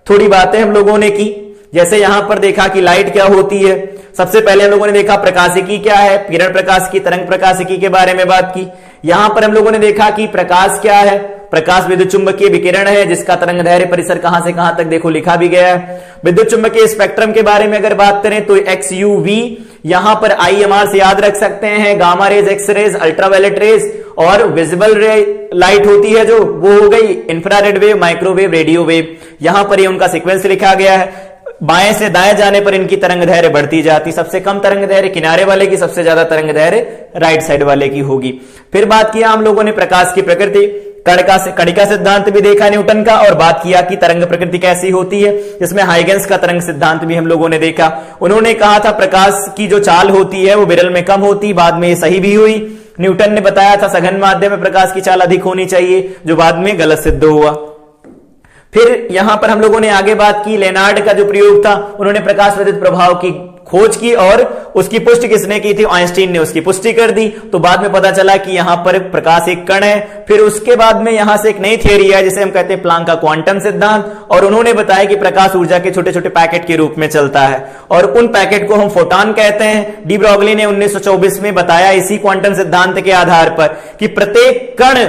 S1: थोड़ी बातें हम लोगों ने की। जैसे यहां पर देखा कि लाइट क्या होती है। सबसे पहले हम लोगों ने देखा प्रकाशिकी क्या है, किरण प्रकाश की, तरंग प्रकाशिकी के बारे में बात की। यहां पर हम लोगों ने देखा कि प्रकाश क्या है, प्रकाश विद्युत चुंबकीय विकिरण है, जिसका तरंग दैर्घ्य परिसर कहां से कहां तक देखो लिखा भी गया है। विद्युत चुंबकीय स्पेक्ट्रम के बारे में अगर बात करें तो XUV, यहां पर IMR से याद रख सकते हैं, gamma rays, X rays, ultraviolet rays और विजिबल रे लाइट होती है जो, वो हो गई infrared wave, microwave, radio wave. यहां पर ये उनका सीक्वेंस लिखा गया है। बाएं से दाएं जाने पर इनकी तरंग दैर्घ्य बढ़ती जाती, सबसे कम तरंग दैर्घ्य किनारे वाले की, सबसे ज्यादा तरंग दैर्घ्य राइट साइड वाले की होगी। फिर बात किया हम लोगों ने प्रकाश की प्रकृति, कणिका सिद्धांत भी देखा न्यूटन का, और बात किया कि तरंग प्रकृति कैसी होती है, जिसमें हाइगेंस का तरंग सिद्धांत भी हम लोगों ने देखा। उन्होंने कहा था प्रकाश की जो चाल होती है वो विरल में कम होती, बाद में ये सही भी हुई। न्यूटन ने बताया था सघन माध्यम में प्रकाश की चाल अधिक होनी चाहिए, जो बाद में गलत सिद्ध हुआ। फिर यहां पर हम लोगों ने आगे बात की लेनार्ड का जो प्रयोग था, उन्होंने प्रकाश विद्युत प्रभाव की खोज की और उसकी पुष्टि किसने की थी? आइंस्टीन ने उसकी पुष्टि कर दी। तो बाद में पता चला कि यहां पर प्रकाश एक कण है। फिर उसके बाद में यहां से एक नई थियरी है जिसे हम कहते हैं प्लांक का क्वांटम सिद्धांत, और उन्होंने बताया कि प्रकाश ऊर्जा के छोटे छोटे पैकेट के रूप में चलता है और उन पैकेट को हम फोटॉन कहते हैं। डी ब्रोगली ने 1924 में बताया इसी क्वांटम सिद्धांत के आधार पर कि प्रत्येक कण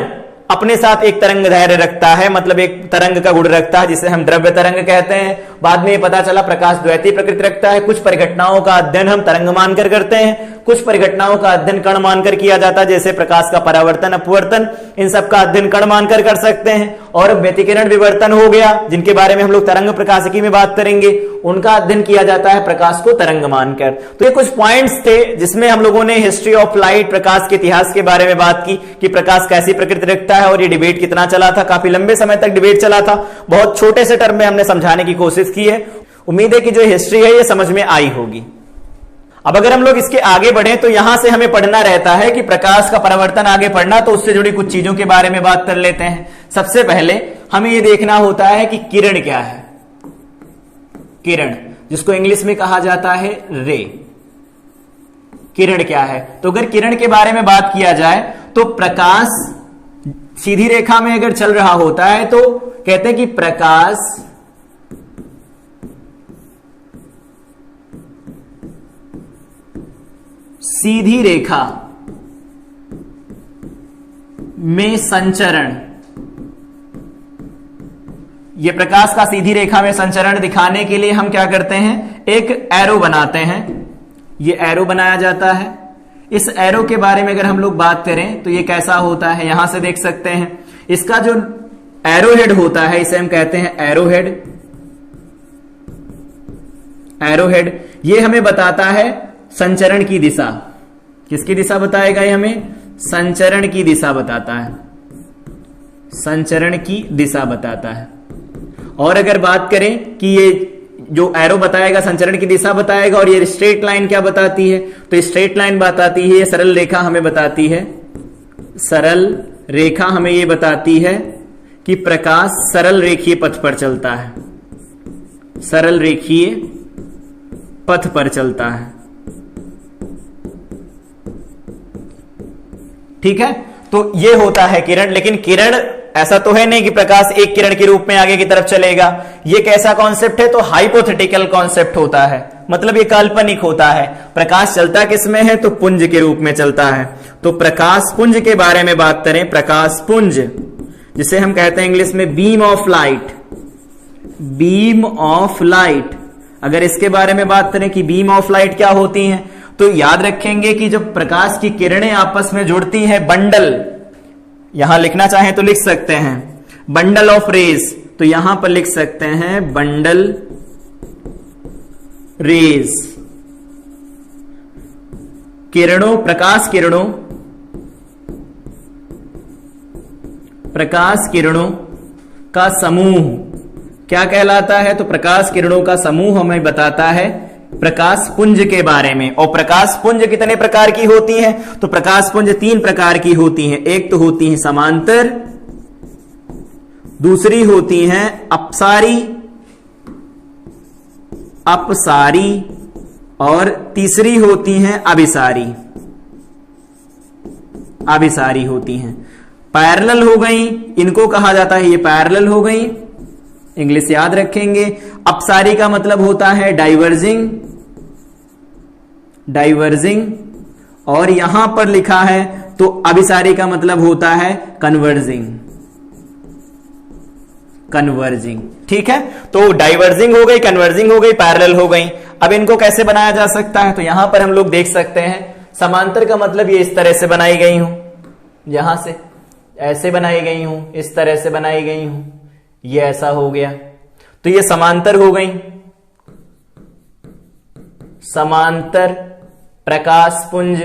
S1: अपने साथ एक तरंग दैर्घ्य रखता है, मतलब एक तरंग का गुण रखता है, जिसे हम द्रव्य तरंग कहते हैं। बाद में पता चला प्रकाश द्वैती प्रकृति रखता है। कुछ परिघटनाओं का अध्ययन हम तरंग मानकर करते हैं, कुछ परिघटनाओं का अध्ययन कण मानकर किया जाता है, जैसे प्रकाश का परावर्तन, अपवर्तन, इन सब का अध्ययन कण मानकर कर सकते हैं। और व्यतिकरण विवर्तन हो गया, जिनके बारे में हम लोग तरंग प्रकाशिकी में बात करेंगे, उनका अध्ययन किया जाता है प्रकाश को तरंग मानकर। तो ये कुछ पॉइंट्स थे जिसमें हम लोगों ने हिस्ट्री ऑफ लाइट, प्रकाश के इतिहास के बारे में बात की कि प्रकाश कैसी प्रकृति रखता है। और ये डिबेट कितना चला था, काफी लंबे समय तक डिबेट चला था। बहुत छोटे से टर्म में हमने समझाने की कोशिश की है। उम्मीद है कि जो हिस्ट्री है ये समझ में आई होगी। अब अगर हम लोग इसके आगे बढ़े तो यहां से हमें पढ़ना रहता है कि प्रकाश का परावर्तन आगे पढ़ना, तो उससे जुड़ी कुछ चीजों के बारे में बात कर लेते हैं। सबसे पहले हमें यह देखना होता है कि किरण क्या है। किरण, जिसको इंग्लिश में कहा जाता है रे, किरण क्या है? तो अगर किरण के बारे में बात किया जाए तो प्रकाश सीधी रेखा में अगर चल रहा होता है तो कहते हैं कि प्रकाश सीधी रेखा में संचरण, ये प्रकाश का सीधी रेखा में संचरण दिखाने के लिए हम क्या करते हैं, एक एरो बनाते हैं। ये एरो बनाया जाता है। इस एरो के बारे में अगर हम लोग बात करें तो ये कैसा होता है, यहां से देख सकते हैं। इसका जो एरोहेड होता है, इसे हम कहते हैं एरोहेड। एरोहेड ये हमें बताता है संचरण की दिशा। किसकी दिशा बताएगा ये हमें? संचरण की दिशा बताता है, संचरण की दिशा बताता है। और अगर बात करें कि ये जो एरो बताएगा संचरण की दिशा बताएगा, और ये स्ट्रेट लाइन क्या बताती है? तो स्ट्रेट लाइन बताती है, ये सरल रेखा हमें बताती है, सरल रेखा हमें ये बताती है कि प्रकाश सरल रेखीय पथ पर चलता है, सरल रेखीय पथ पर चलता है। ठीक है, तो ये होता है किरण। लेकिन किरण ऐसा तो है नहीं कि प्रकाश एक किरण के रूप में आगे की तरफ चलेगा। ये कैसा कॉन्सेप्ट है? तो हाइपोथेटिकल कॉन्सेप्ट होता है, मतलब ये काल्पनिक होता है। प्रकाश चलता किसमें है? तो पुंज के रूप में चलता है। तो प्रकाश पुंज के बारे में बात करें, प्रकाश पुंज जिसे हम कहते हैं इंग्लिश में beam of light, beam of light. अगर इसके बारे में बात करें कि बीम ऑफ लाइट क्या होती हैं, तो याद रखेंगे कि जब प्रकाश की किरणें आपस में जुड़ती हैं, बंडल, यहां लिखना चाहें तो लिख सकते हैं बंडल ऑफ रेज, तो यहां पर लिख सकते हैं बंडल रेज। किरणों, प्रकाश किरणों, प्रकाश किरणों का समूह क्या कहलाता है? तो प्रकाश किरणों का समूह हमें बताता है प्रकाश पुंज के बारे में। और प्रकाश पुंज कितने प्रकार की होती है? तो प्रकाश पुंज 3 प्रकार की होती हैं। एक तो होती है समांतर, दूसरी होती हैं अपसारी, अपसारी, और तीसरी होती हैं अभिसारी, अभिसारी होती हैं। पैरेलल हो गई, इनको कहा जाता है, ये पैरेलल हो गई, इंग्लिश याद रखेंगे। अपसारी का मतलब होता है डाइवर्जिंग, डाइवर्जिंग, और यहां पर लिखा है तो अभिसारी का मतलब होता है कन्वर्जिंग, कन्वर्जिंग। ठीक है, तो डाइवर्जिंग हो गई, कन्वर्जिंग हो गई, पैरेलल हो गई। अब इनको कैसे बनाया जा सकता है? तो यहां पर हम लोग देख सकते हैं समांतर का मतलब ये इस तरह से बनाई गई हूं, यहां से ऐसे बनाई गई हूं, इस तरह से बनाई गई हूं, ये ऐसा हो गया, तो ये समांतर हो गई। समांतर प्रकाश पुंज।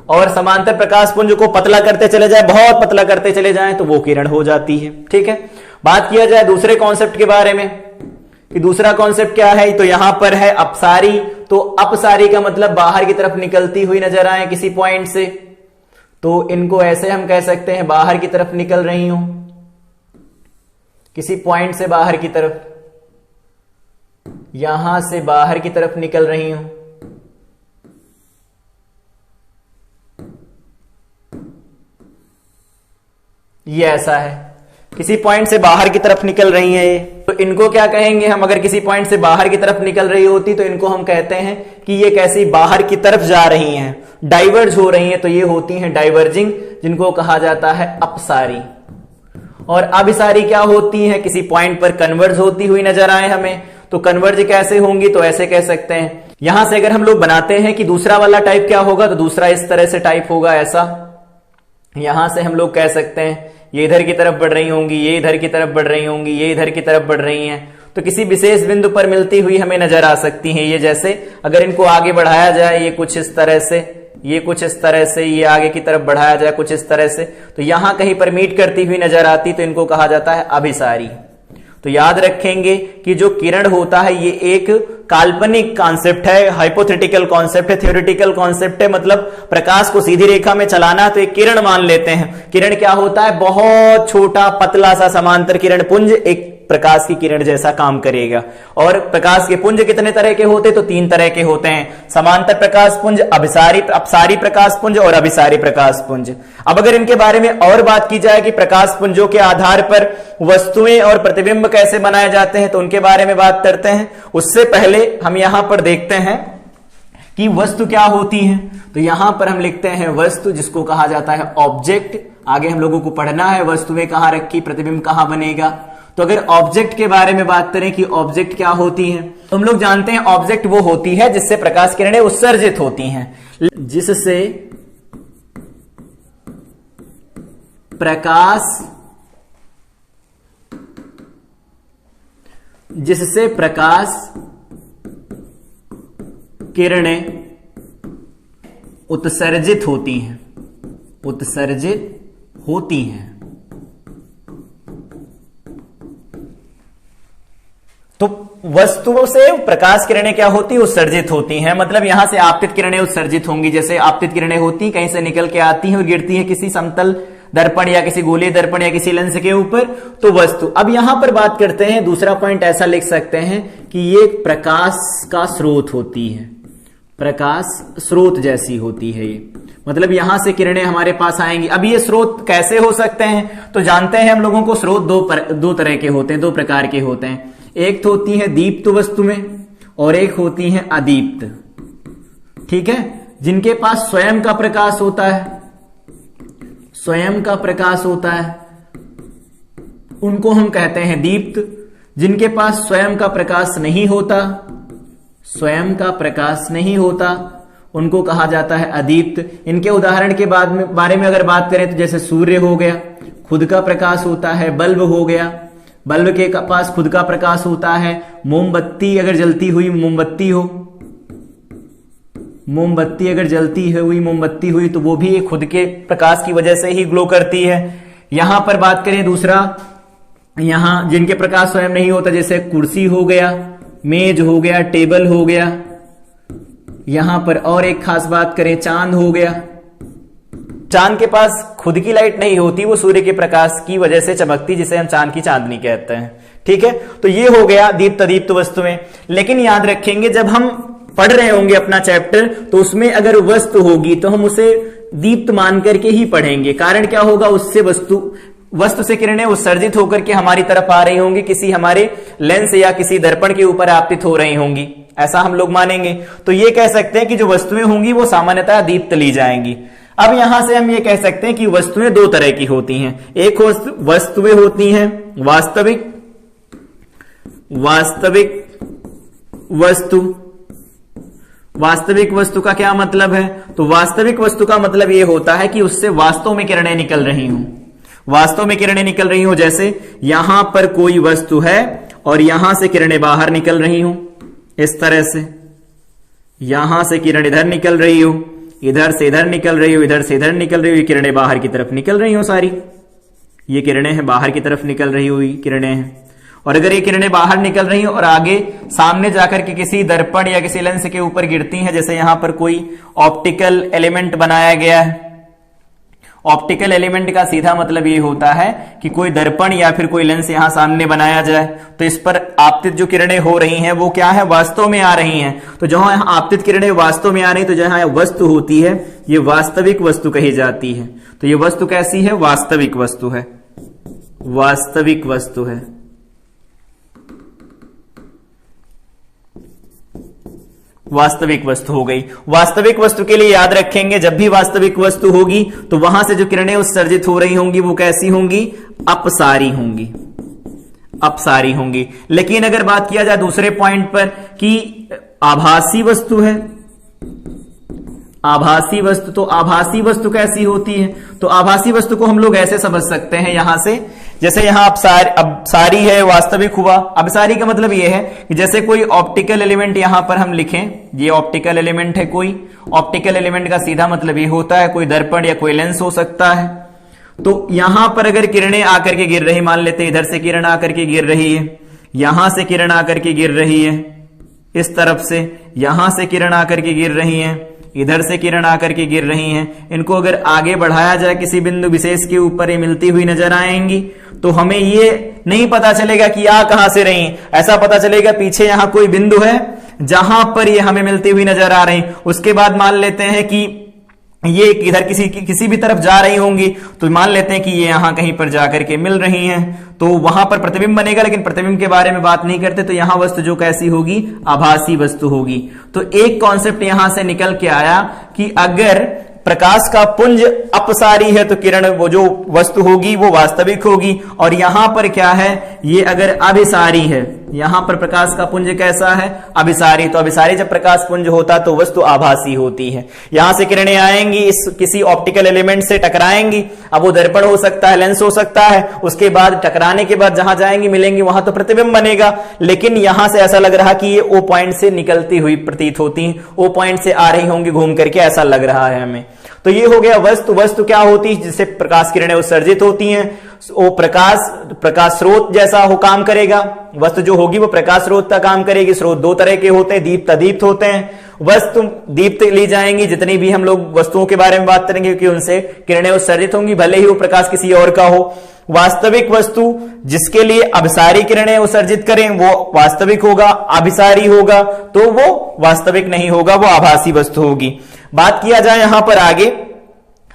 S1: और समांतर प्रकाश पुंज को पतला करते चले जाए, बहुत पतला करते चले जाएं, तो वो किरण हो जाती है। ठीक है, बात किया जाए दूसरे कॉन्सेप्ट के बारे में कि दूसरा कॉन्सेप्ट क्या है, तो यहां पर है अपसारी। तो अपसारी का मतलब बाहर की तरफ निकलती हुई नजर आए किसी पॉइंट से, तो इनको ऐसे हम कह सकते हैं बाहर की तरफ निकल रही हूं, किसी पॉइंट से बाहर की तरफ, यहां से बाहर की तरफ निकल रही हूं। ये ऐसा है, किसी पॉइंट से बाहर की तरफ निकल रही है ये, तो इनको क्या कहेंगे हम? अगर किसी पॉइंट से बाहर की तरफ निकल रही होती तो इनको हम कहते हैं कि ये कैसी बाहर की तरफ जा रही हैं, डाइवर्ज हो रही हैं, तो ये होती हैं डाइवर्जिंग, जिनको कहा जाता है अपसारी। और अभिसारी क्या होती है? किसी पॉइंट पर कन्वर्ज होती हुई नजर आए हमें, तो कन्वर्ज कैसे होंगी? तो ऐसे कह सकते हैं, यहां से अगर हम लोग बनाते हैं कि दूसरा वाला टाइप क्या होगा, तो दूसरा इस तरह से टाइप होगा, ऐसा। यहां से हम लोग कह सकते हैं ये इधर की तरफ बढ़ रही होंगी, ये इधर की तरफ बढ़ रही होंगी, ये इधर की तरफ बढ़ रही हैं, तो किसी विशेष बिंदु पर मिलती हुई हमें नजर आ सकती हैं। ये जैसे अगर इनको आगे बढ़ाया जाए, ये कुछ इस तरह से, ये कुछ इस तरह से, ये आगे की तरफ बढ़ाया जाए कुछ इस तरह से, तो यहां कहीं पर मीट करती हुई नजर आती, तो इनको कहा जाता है अभिसारी। तो याद रखेंगे कि जो किरण होता है ये एक काल्पनिक कॉन्सेप्ट है, हाइपोथेटिकल कॉन्सेप्ट है, थ्योरेटिकल कॉन्सेप्ट है। मतलब प्रकाश को सीधी रेखा में चलाना तो एक किरण मान लेते हैं। किरण क्या होता है? बहुत छोटा पतला सा समांतर किरण पुंज एक प्रकाश की किरण जैसा काम करेगा। और प्रकाश के पुंज कितने तरह के होते? तो 3 तरह के होते हैं, समांतर प्रकाश पुंज, अपसारी प्रकाश पुंज और अभिसारी प्रकाश पुंज। अब अगर इनके बारे में और बात की जाए कि प्रकाश पुंजों के आधार पर वस्तुएं और प्रतिबिंब कैसे बनाए जाते हैं, तो उनके बारे में बात करते हैं। उससे पहले हम यहां पर देखते हैं कि वस्तु क्या होती है। तो यहां पर हम लिखते हैं वस्तु, जिसको कहा जाता है ऑब्जेक्ट। आगे हम लोगों को पढ़ना है वस्तुएं कहां रखी, प्रतिबिंब कहां बनेगा। तो अगर ऑब्जेक्ट के बारे में बात करें कि ऑब्जेक्ट क्या होती है, तो हम लोग जानते हैं ऑब्जेक्ट वो होती है जिससे प्रकाश किरणें उत्सर्जित होती हैं, जिससे प्रकाश जिससे प्रकाश किरणें उत्सर्जित होती हैं, उत्सर्जित होती हैं। तो वस्तुओं से प्रकाश किरणें क्या होती है? उत्सर्जित होती हैं। मतलब यहां से आपतित किरणें उत्सर्जित होंगी। जैसे आपतित किरणें होती कहीं से निकल के आती हैं और गिरती हैं किसी समतल दर्पण या किसी गोलीय दर्पण या किसी लेंस के ऊपर, तो वस्तु। अब यहां पर बात करते हैं, दूसरा पॉइंट ऐसा लिख सकते हैं कि ये प्रकाश का स्रोत होती है, प्रकाश स्रोत जैसी होती है ये। मतलब यहां से किरणें हमारे पास आएंगी। अब ये स्रोत कैसे हो सकते हैं? तो जानते हैं हम लोगों को स्रोत दो तरह के होते हैं, दो प्रकार के होते हैं। एक तो होती है दीप्त वस्तु में और एक होती है अदीप्त। ठीक है, जिनके पास स्वयं का प्रकाश होता है, स्वयं का प्रकाश होता है, उनको हम कहते हैं दीप्त। जिनके पास स्वयं का प्रकाश नहीं होता, स्वयं का प्रकाश नहीं होता, उनको कहा जाता है अदीप्त। इनके उदाहरण के बारे में अगर बात करें तो जैसे सूर्य हो गया, खुद का प्रकाश होता है। बल्ब हो गया, बल्ब के पास खुद का प्रकाश होता है। मोमबत्ती अगर जलती हुई मोमबत्ती हो, मोमबत्ती अगर जलती है हुई मोमबत्ती हुई तो वो भी खुद के प्रकाश की वजह से ही ग्लो करती है। यहां पर बात करें दूसरा, यहां जिनके प्रकाश स्वयं नहीं होता, जैसे कुर्सी हो गया, मेज हो गया, टेबल हो गया। यहां पर और एक खास बात करें, चांद हो गया। चांद के पास खुद की लाइट नहीं होती, वो सूर्य के प्रकाश की वजह से चमकती, जिसे हम चांद की चांदनी कहते हैं। ठीक है, तो ये हो गया दीप्त अदीप्त वस्तुएं। लेकिन याद रखेंगे, जब हम पढ़ रहे होंगे अपना चैप्टर, तो उसमें अगर वस्तु होगी तो हम उसे दीप्त मान करके ही पढ़ेंगे। कारण क्या होगा? उससे वस्तु से किरणें उत्सर्जित होकर के हमारी तरफ आ रही होंगी, किसी हमारे लेंस या किसी दर्पण के ऊपर आपतित हो रही होंगी, ऐसा हम लोग मानेंगे। तो ये कह सकते हैं कि जो वस्तुएं होंगी वो सामान्यतः दीप्त ली जाएंगी। अब यहां से हम ये कह सकते हैं कि वस्तुएं दो तरह की होती हैं। एक वस्तुएं होती हैं वास्तविक वस्तु। वास्तविक वस्तु का क्या मतलब है? तो वास्तविक वस्तु का मतलब यह होता है कि उससे वास्तव में किरणें निकल रही हों, वास्तव में किरणें निकल रही हो। जैसे यहां पर कोई वस्तु है और यहां से किरणें बाहर निकल रही हो, इस तरह से यहां से किरण इधर निकल रही हो, इधर से इधर निकल रही हो, इधर से इधर निकल रही हो, ये किरणें बाहर की तरफ निकल रही हो सारी। ये किरणें हैं बाहर की तरफ निकल रही हुई किरणें हैं। और अगर ये किरणें बाहर निकल रही हो और आगे सामने जाकर के किसी दर्पण या किसी लेंस के ऊपर गिरती हैं, जैसे यहां पर कोई ऑप्टिकल एलिमेंट बनाया गया है। ऑप्टिकल एलिमेंट का सीधा मतलब ये होता है कि कोई दर्पण या फिर कोई लेंस यहां सामने बनाया जाए, तो इस पर आपतित जो किरणें हो रही हैं वो क्या है? वास्तव में आ रही हैं। तो जहां यहां आपतित किरणें वास्तव में आ रही, तो जहां वस्तु होती है ये वास्तविक वस्तु कही जाती है। तो ये वस्तु कैसी है? वास्तविक वस्तु है, वास्तविक वस्तु है। वास्तविक वस्तु हो गई। वास्तविक वस्तु के लिए याद रखेंगे, जब भी वास्तविक वस्तु होगी तो वहां से जो किरणें उत्सर्जित हो रही होंगी वो कैसी होंगी? अपसारी होंगी, अपसारी होंगी। लेकिन अगर बात किया जाए दूसरे पॉइंट पर कि आभासी वस्तु है, आभासी वस्तु, तो आभासी वस्तु कैसी होती है? तो आभासी वस्तु को हम लोग ऐसे समझ सकते हैं यहां से, जैसे यहां अपसारी है, वास्तविक हुआ। अपसारी का मतलब यह है कि जैसे कोई ऑप्टिकल एलिमेंट यहां पर हम लिखें, ये ऑप्टिकल एलिमेंट है कोई, ऑप्टिकल एलिमेंट का सीधा मतलब ये होता है कोई दर्पण या कोई लेंस हो सकता है। तो यहां पर अगर किरणें आकर के गिर रही, मान लेते इधर से किरण आकर के गिर रही है, यहां से किरण आकर के गिर रही है, इस तरफ से यहां से किरण आकर के गिर रही है, इधर से किरण आकर के गिर रही हैं। इनको अगर आगे बढ़ाया जाए किसी बिंदु विशेष के ऊपर ये मिलती हुई नजर आएंगी, तो हमें ये नहीं पता चलेगा कि आ कहां से रही, ऐसा पता चलेगा पीछे यहां कोई बिंदु है जहां पर ये हमें मिलती हुई नजर आ रही। उसके बाद मान लेते हैं कि ये इधर किसी भी तरफ जा रही होंगी, तो मान लेते हैं कि ये यहां कहीं पर जाकर के मिल रही हैं, तो वहां पर प्रतिबिंब बनेगा। लेकिन प्रतिबिंब के बारे में बात नहीं करते, तो यहां वस्तु जो कैसी होगी? आभासी वस्तु होगी। तो एक कॉन्सेप्ट यहां से निकल के आया कि अगर प्रकाश का पुंज अपसारी है तो किरण, वो जो वस्तु होगी वो वास्तविक होगी, और यहां पर क्या है? ये अगर अभिसारी है यहां पर प्रकाश का पुंज कैसा है? अभिसारी। तो अभिसारी जब प्रकाश पुंज होता तो वस्तु आभासी होती है। यहां से किरणें आएंगी, इस किसी ऑप्टिकल एलिमेंट से टकराएंगी। अब वो दर्पण हो सकता है, लेंस हो सकता है। उसके बाद टकराने के बाद जहां जाएंगी मिलेंगी वहां तो प्रतिबिंब बनेगा। लेकिन यहां से ऐसा लग रहा कि ये ओ पॉइंट से निकलती हुई प्रतीत होती है, ओ पॉइंट से आ रही होंगी घूम करके, ऐसा लग रहा है हमें। तो ये हो गया वस्तु। वस्तु क्या होती है? जिससे प्रकाश किरणें उत्सर्जित होती हैं। वो प्रकाश स्रोत जैसा हो काम करेगा। वस्तु जो होगी वो प्रकाश स्रोत का काम करेगी। स्रोत दो तरह के होते हैं, दीप्त अदीप्त होते हैं। वस्तु दीप्त ली जाएंगी, जितनी भी हम लोग वस्तुओं के बारे में बात करेंगे, क्योंकि उनसे किरणें उत्सर्जित होंगी, भले ही वो प्रकाश किसी और का हो। वास्तविक वस्तु जिसके लिए अभिसारी किरणें उत्सर्जित करें वो वास्तविक होगा, अभिसारी होगा तो वो वास्तविक नहीं होगा, वो आभासी वस्तु होगी। बात किया जाए यहां पर आगे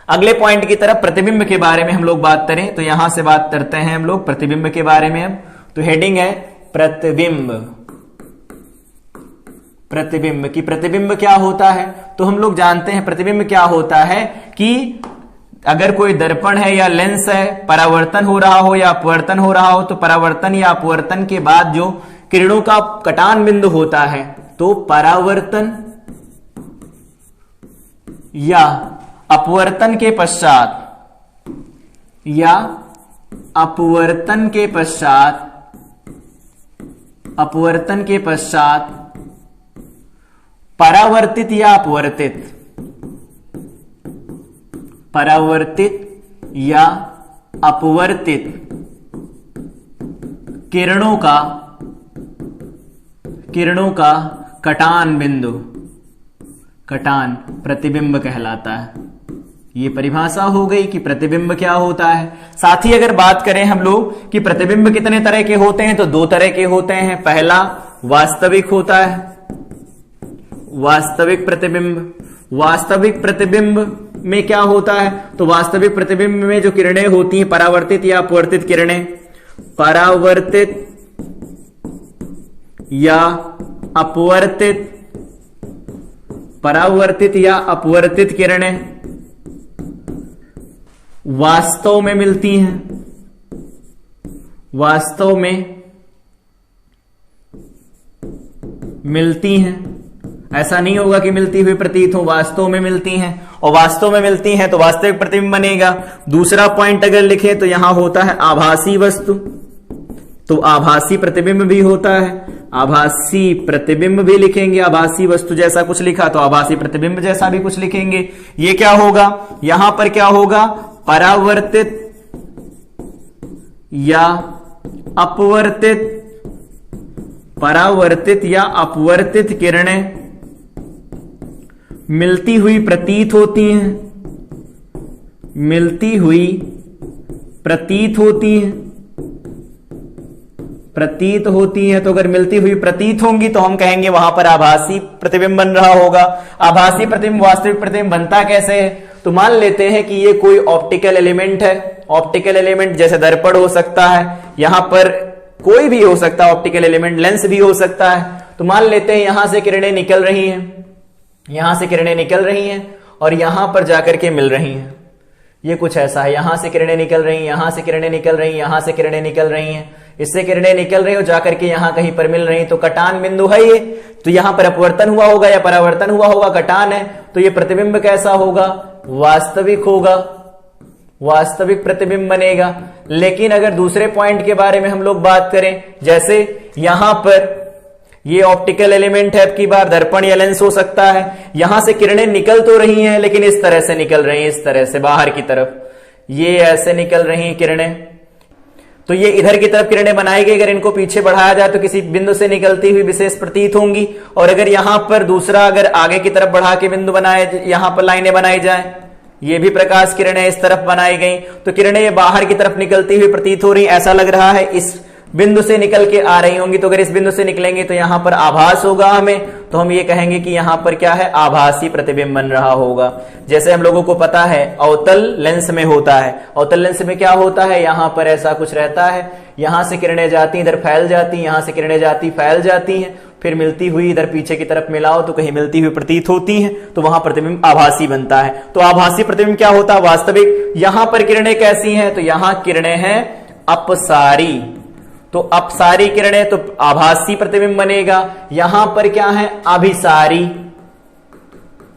S1: अगले पॉइंट की तरफ, प्रतिबिंब के बारे में हम लोग बात करें तो यहां से बात करते हैं हम लोग प्रतिबिंब के बारे में। अब तो हेडिंग है प्रतिबिंब। प्रतिबिंब की प्रतिबिंब क्या होता है? तो हम लोग जानते हैं प्रतिबिंब क्या होता है कि अगर कोई दर्पण है या लेंस है, परावर्तन हो रहा हो या अपवर्तन हो रहा हो, तो परावर्तन या अपवर्तन के बाद जो किरणों का कटान बिंदु होता है, तो परावर्तन या अपवर्तन के पश्चात या अपवर्तन के पश्चात परावर्तित या अपवर्तित किरणों का कटान बिंदु, कटान प्रतिबिंब कहलाता है। ये परिभाषा हो गई कि प्रतिबिंब क्या होता है। साथ ही अगर बात करें हम लोग कि प्रतिबिंब कितने तरह के होते हैं, तो दो तरह के होते हैं। पहला वास्तविक होता है, वास्तविक प्रतिबिंब। वास्तविक प्रतिबिंब में क्या होता है? तो वास्तविक प्रतिबिंब में जो किरणें होती हैं, परावर्तित या अपवर्तित किरणें, परावर्तित या अपवर्तित किरणें वास्तव में मिलती हैं, वास्तव में मिलती हैं। ऐसा नहीं होगा कि मिलती हुई प्रतीत हो, वास्तव में मिलती हैं। और वास्तव में मिलती हैं तो वास्तविक प्रतिबिंब बनेगा। दूसरा पॉइंट अगर लिखें तो यहां होता है आभासी वस्तु, तो आभासी प्रतिबिंब भी होता है। आभासी प्रतिबिंब भी लिखेंगे, आभासी वस्तु जैसा कुछ लिखा तो आभासी प्रतिबिंब जैसा भी कुछ लिखेंगे। ये क्या होगा? यहां पर क्या होगा? परावर्तित या अपवर्तित किरणें मिलती हुई प्रतीत होती हैं, प्रतीत होती हैं। तो अगर मिलती हुई प्रतीत होंगी तो हम कहेंगे वहां पर आभासी प्रतिबिंब बन रहा होगा। आभासी प्रतिबिंब वास्तविक प्रतिबिंब बनता कैसे है? तो मान लेते हैं कि ये कोई ऑप्टिकल एलिमेंट है। ऑप्टिकल एलिमेंट जैसे दर्पण हो सकता है, यहां पर कोई भी हो सकता है ऑप्टिकल एलिमेंट, लेंस भी हो सकता है। तो मान लेते हैं यहां से किरणें निकल रही हैं, यहां से किरणें निकल रही हैं और यहां पर जाकर के मिल रही हैं। ये कुछ ऐसा है, यहां से किरणें निकल रही हैं, यहां से किरणें निकल रही हैं, यहां से किरणें निकल रही हैं, इससे किरणें निकल रही हो जाकर के यहां कहीं पर मिल रही, तो कटान बिंदु है ये। तो यहां पर अपवर्तन हुआ होगा या परावर्तन हुआ होगा, कटान है, तो ये प्रतिबिंब कैसा होगा? वास्तविक होगा, वास्तविक प्रतिबिंब बनेगा। लेकिन अगर दूसरे पॉइंट के बारे में हम लोग बात करें, जैसे यहां पर ये ऑप्टिकल एलिमेंट है, अब की बार दर्पण या लेंस हो सकता है, यहां से किरणें निकल तो रही हैं लेकिन इस तरह से निकल रही हैं, इस तरह से बाहर की तरफ, ये ऐसे निकल रही हैं किरणें। तो ये इधर की तरफ किरणें बनाई गई, अगर इनको पीछे बढ़ाया जाए तो किसी बिंदु से निकलती हुई विशेष प्रतीत होंगी। और अगर यहां पर दूसरा अगर आगे की तरफ बढ़ा के बिंदु बनाए, यहां पर लाइनें बनाई जाए, ये भी प्रकाश किरणें इस तरफ बनाई गई, तो किरणें ये बाहर की तरफ निकलती हुई प्रतीत हो रही, ऐसा लग रहा है इस बिंदु से निकल के आ रही होंगी। तो अगर इस बिंदु से निकलेंगे तो यहां पर आभास होगा हमें, तो हम ये कहेंगे कि यहां पर क्या है? आभासी प्रतिबिंब बन रहा होगा। जैसे हम लोगों को पता है अवतल लेंस में होता है, अवतल लेंस में क्या होता है? यहां पर ऐसा कुछ रहता है, यहां से किरणें जाती इधर फैल जाती, यहां से किरणें जाती फैल जाती हैं, फिर मिलती हुई इधर पीछे की तरफ मिलाओ तो कहीं मिलती हुई प्रतीत होती हैं, तो वहां प्रतिबिंब आभासी बनता है। तो आभासी प्रतिबिंब क्या होता है? वास्तविक। यहां पर किरणें कैसी हैं? तो यहां किरणें हैं अपसारी। तो अपसारी किरणें तो आभासी प्रतिबिंब बनेगा। यहां पर क्या है, अभिसारी,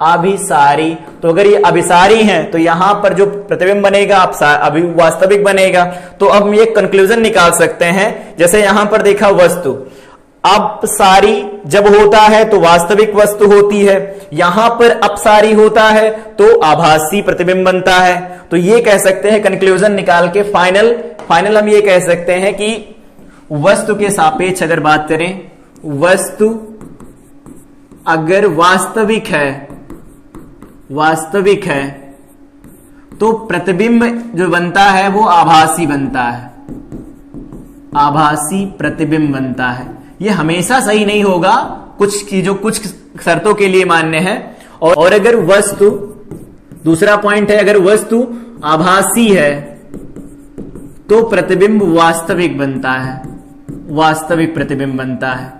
S1: अभिसारी, तो अगर ये अभिसारी हैं तो यहां पर जो प्रतिबिंब बनेगा अभी वास्तविक बनेगा। तो अब हम ये कंक्लूजन निकाल सकते हैं, जैसे यहां पर देखा वस्तु, अपसारी जब होता है तो वास्तविक वस्तु होती है, यहां पर अपसारी होता है तो आभासी प्रतिबिंब बनता है। तो ये कह सकते हैं कंक्लूजन निकाल के फाइनल हम ये कह सकते हैं कि वस्तु के सापेक्ष अगर बात करें, वस्तु अगर वास्तविक है तो प्रतिबिंब जो बनता है वो आभासी बनता है, आभासी प्रतिबिंब बनता है। ये हमेशा सही नहीं होगा, कुछ चीजों कुछ शर्तों के लिए मान्य है। और अगर वस्तु, दूसरा पॉइंट है, अगर वस्तु आभासी है तो प्रतिबिंब वास्तविक बनता है, वास्तविक प्रतिबिंब बनता है,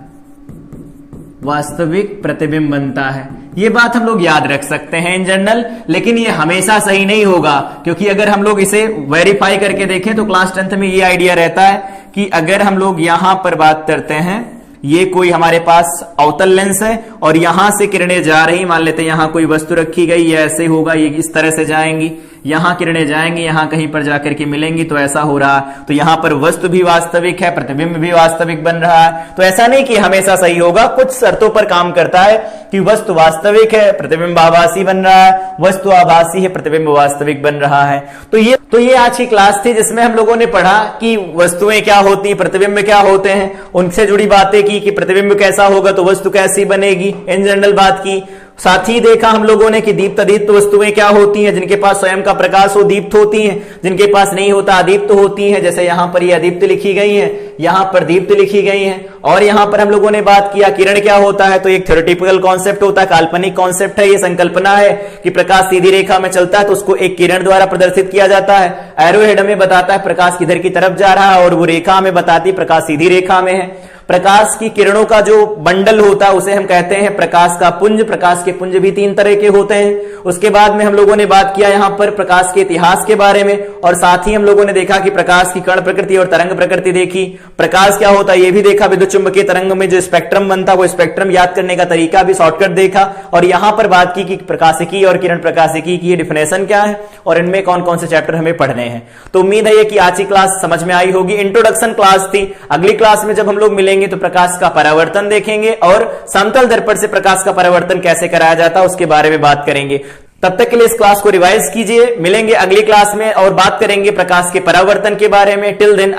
S1: वास्तविक प्रतिबिंब बनता है। ये बात हम लोग याद रख सकते हैं इन जनरल, लेकिन ये हमेशा सही नहीं होगा, क्योंकि अगर हम लोग इसे वेरीफाई करके देखें तो क्लास 10th में ये आइडिया रहता है कि अगर हम लोग यहां पर बात करते हैं, ये कोई हमारे पास अवतल लेंस है और यहां से किरणें जा रही, मान लेते हैं यहां कोई वस्तु रखी गई, ये ऐसे होगा, ये इस तरह से जाएंगी, यहां किरणें जाएंगी, यहां कहीं पर जाकर के मिलेंगी, तो ऐसा हो रहा। तो यहां पर वस्तु भी वास्तविक है, प्रतिबिंब भी वास्तविक बन रहा है। तो ऐसा नहीं कि हमेशा सही होगा, कुछ शर्तों पर काम करता है कि वस्तु वास्तविक है, प्रतिबिंब आभासी बन रहा है, वस्तु आभासी है, प्रतिबिंब वास्तविक बन रहा है। तो ये आज की क्लास थी जिसमें हम लोगों ने पढ़ा कि वस्तुएं क्या होती हैं, प्रतिबिंब क्या होते हैं, उनसे जुड़ी बातें की कि प्रतिबिंब कैसा होगा तो वस्तु कैसी बनेगी, इन जनरल बात की। साथ ही देखा हम लोगों ने कि दीप्त अदीप्त वस्तुएं क्या होती हैं, जिनके पास स्वयं का प्रकाश हो दीप्त होती हैं, जिनके पास नहीं होता अदीप्त होती हैं। जैसे यहां पर ये अदीप्त लिखी गई हैं, यहां पर दीप्त लिखी गई हैं। और यहां पर हम लोगों ने बात किया किरण क्या होता है, तो एक थ्योरेटिकल कॉन्सेप्ट होता है, काल्पनिक कॉन्सेप्ट है, ये संकल्पना है कि प्रकाश सीधी रेखा में चलता है तो उसको एक किरण द्वारा प्रदर्शित किया जाता है। एरो हेड हमें बताता है प्रकाश किधर की तरफ जा रहा है और वो रेखा हमें बताती है प्रकाश सीधी रेखा में है। प्रकाश की किरणों का जो बंडल होता है उसे हम कहते हैं प्रकाश का पुंज। प्रकाश के पुंज भी 3 तरह के होते हैं। उसके बाद में हम लोगों ने बात किया यहां पर प्रकाश के इतिहास के बारे में, और साथ ही हम लोगों ने देखा कि प्रकाश की कण प्रकृति और तरंग प्रकृति देखी। प्रकाश क्या होता है ये भी देखा, विद्युत चुंबकीय तरंग में जो स्पेक्ट्रम बनता है वो स्पेक्ट्रम याद करने का तरीका भी शॉर्टकट देखा। और यहां पर बात की कि प्रकाशिकी और किरण प्रकाशिकी की डिफिनेशन क्या है और इनमें कौन कौन से चैप्टर हमें पढ़ने हैं। तो उम्मीद है कि आज की क्लास समझ में आई होगी। इंट्रोडक्शन क्लास थी। अगली क्लास में जब हम लोग मिलेंगे तो प्रकाश का परावर्तन देखेंगे और समतल दर्पण से प्रकाश का परावर्तन कैसे कराया जाता है उसके बारे में बात करेंगे। तब तक के लिए इस क्लास को रिवाइज कीजिए। मिलेंगे अगली क्लास में और बात करेंगे प्रकाश के परावर्तन के बारे में। Till then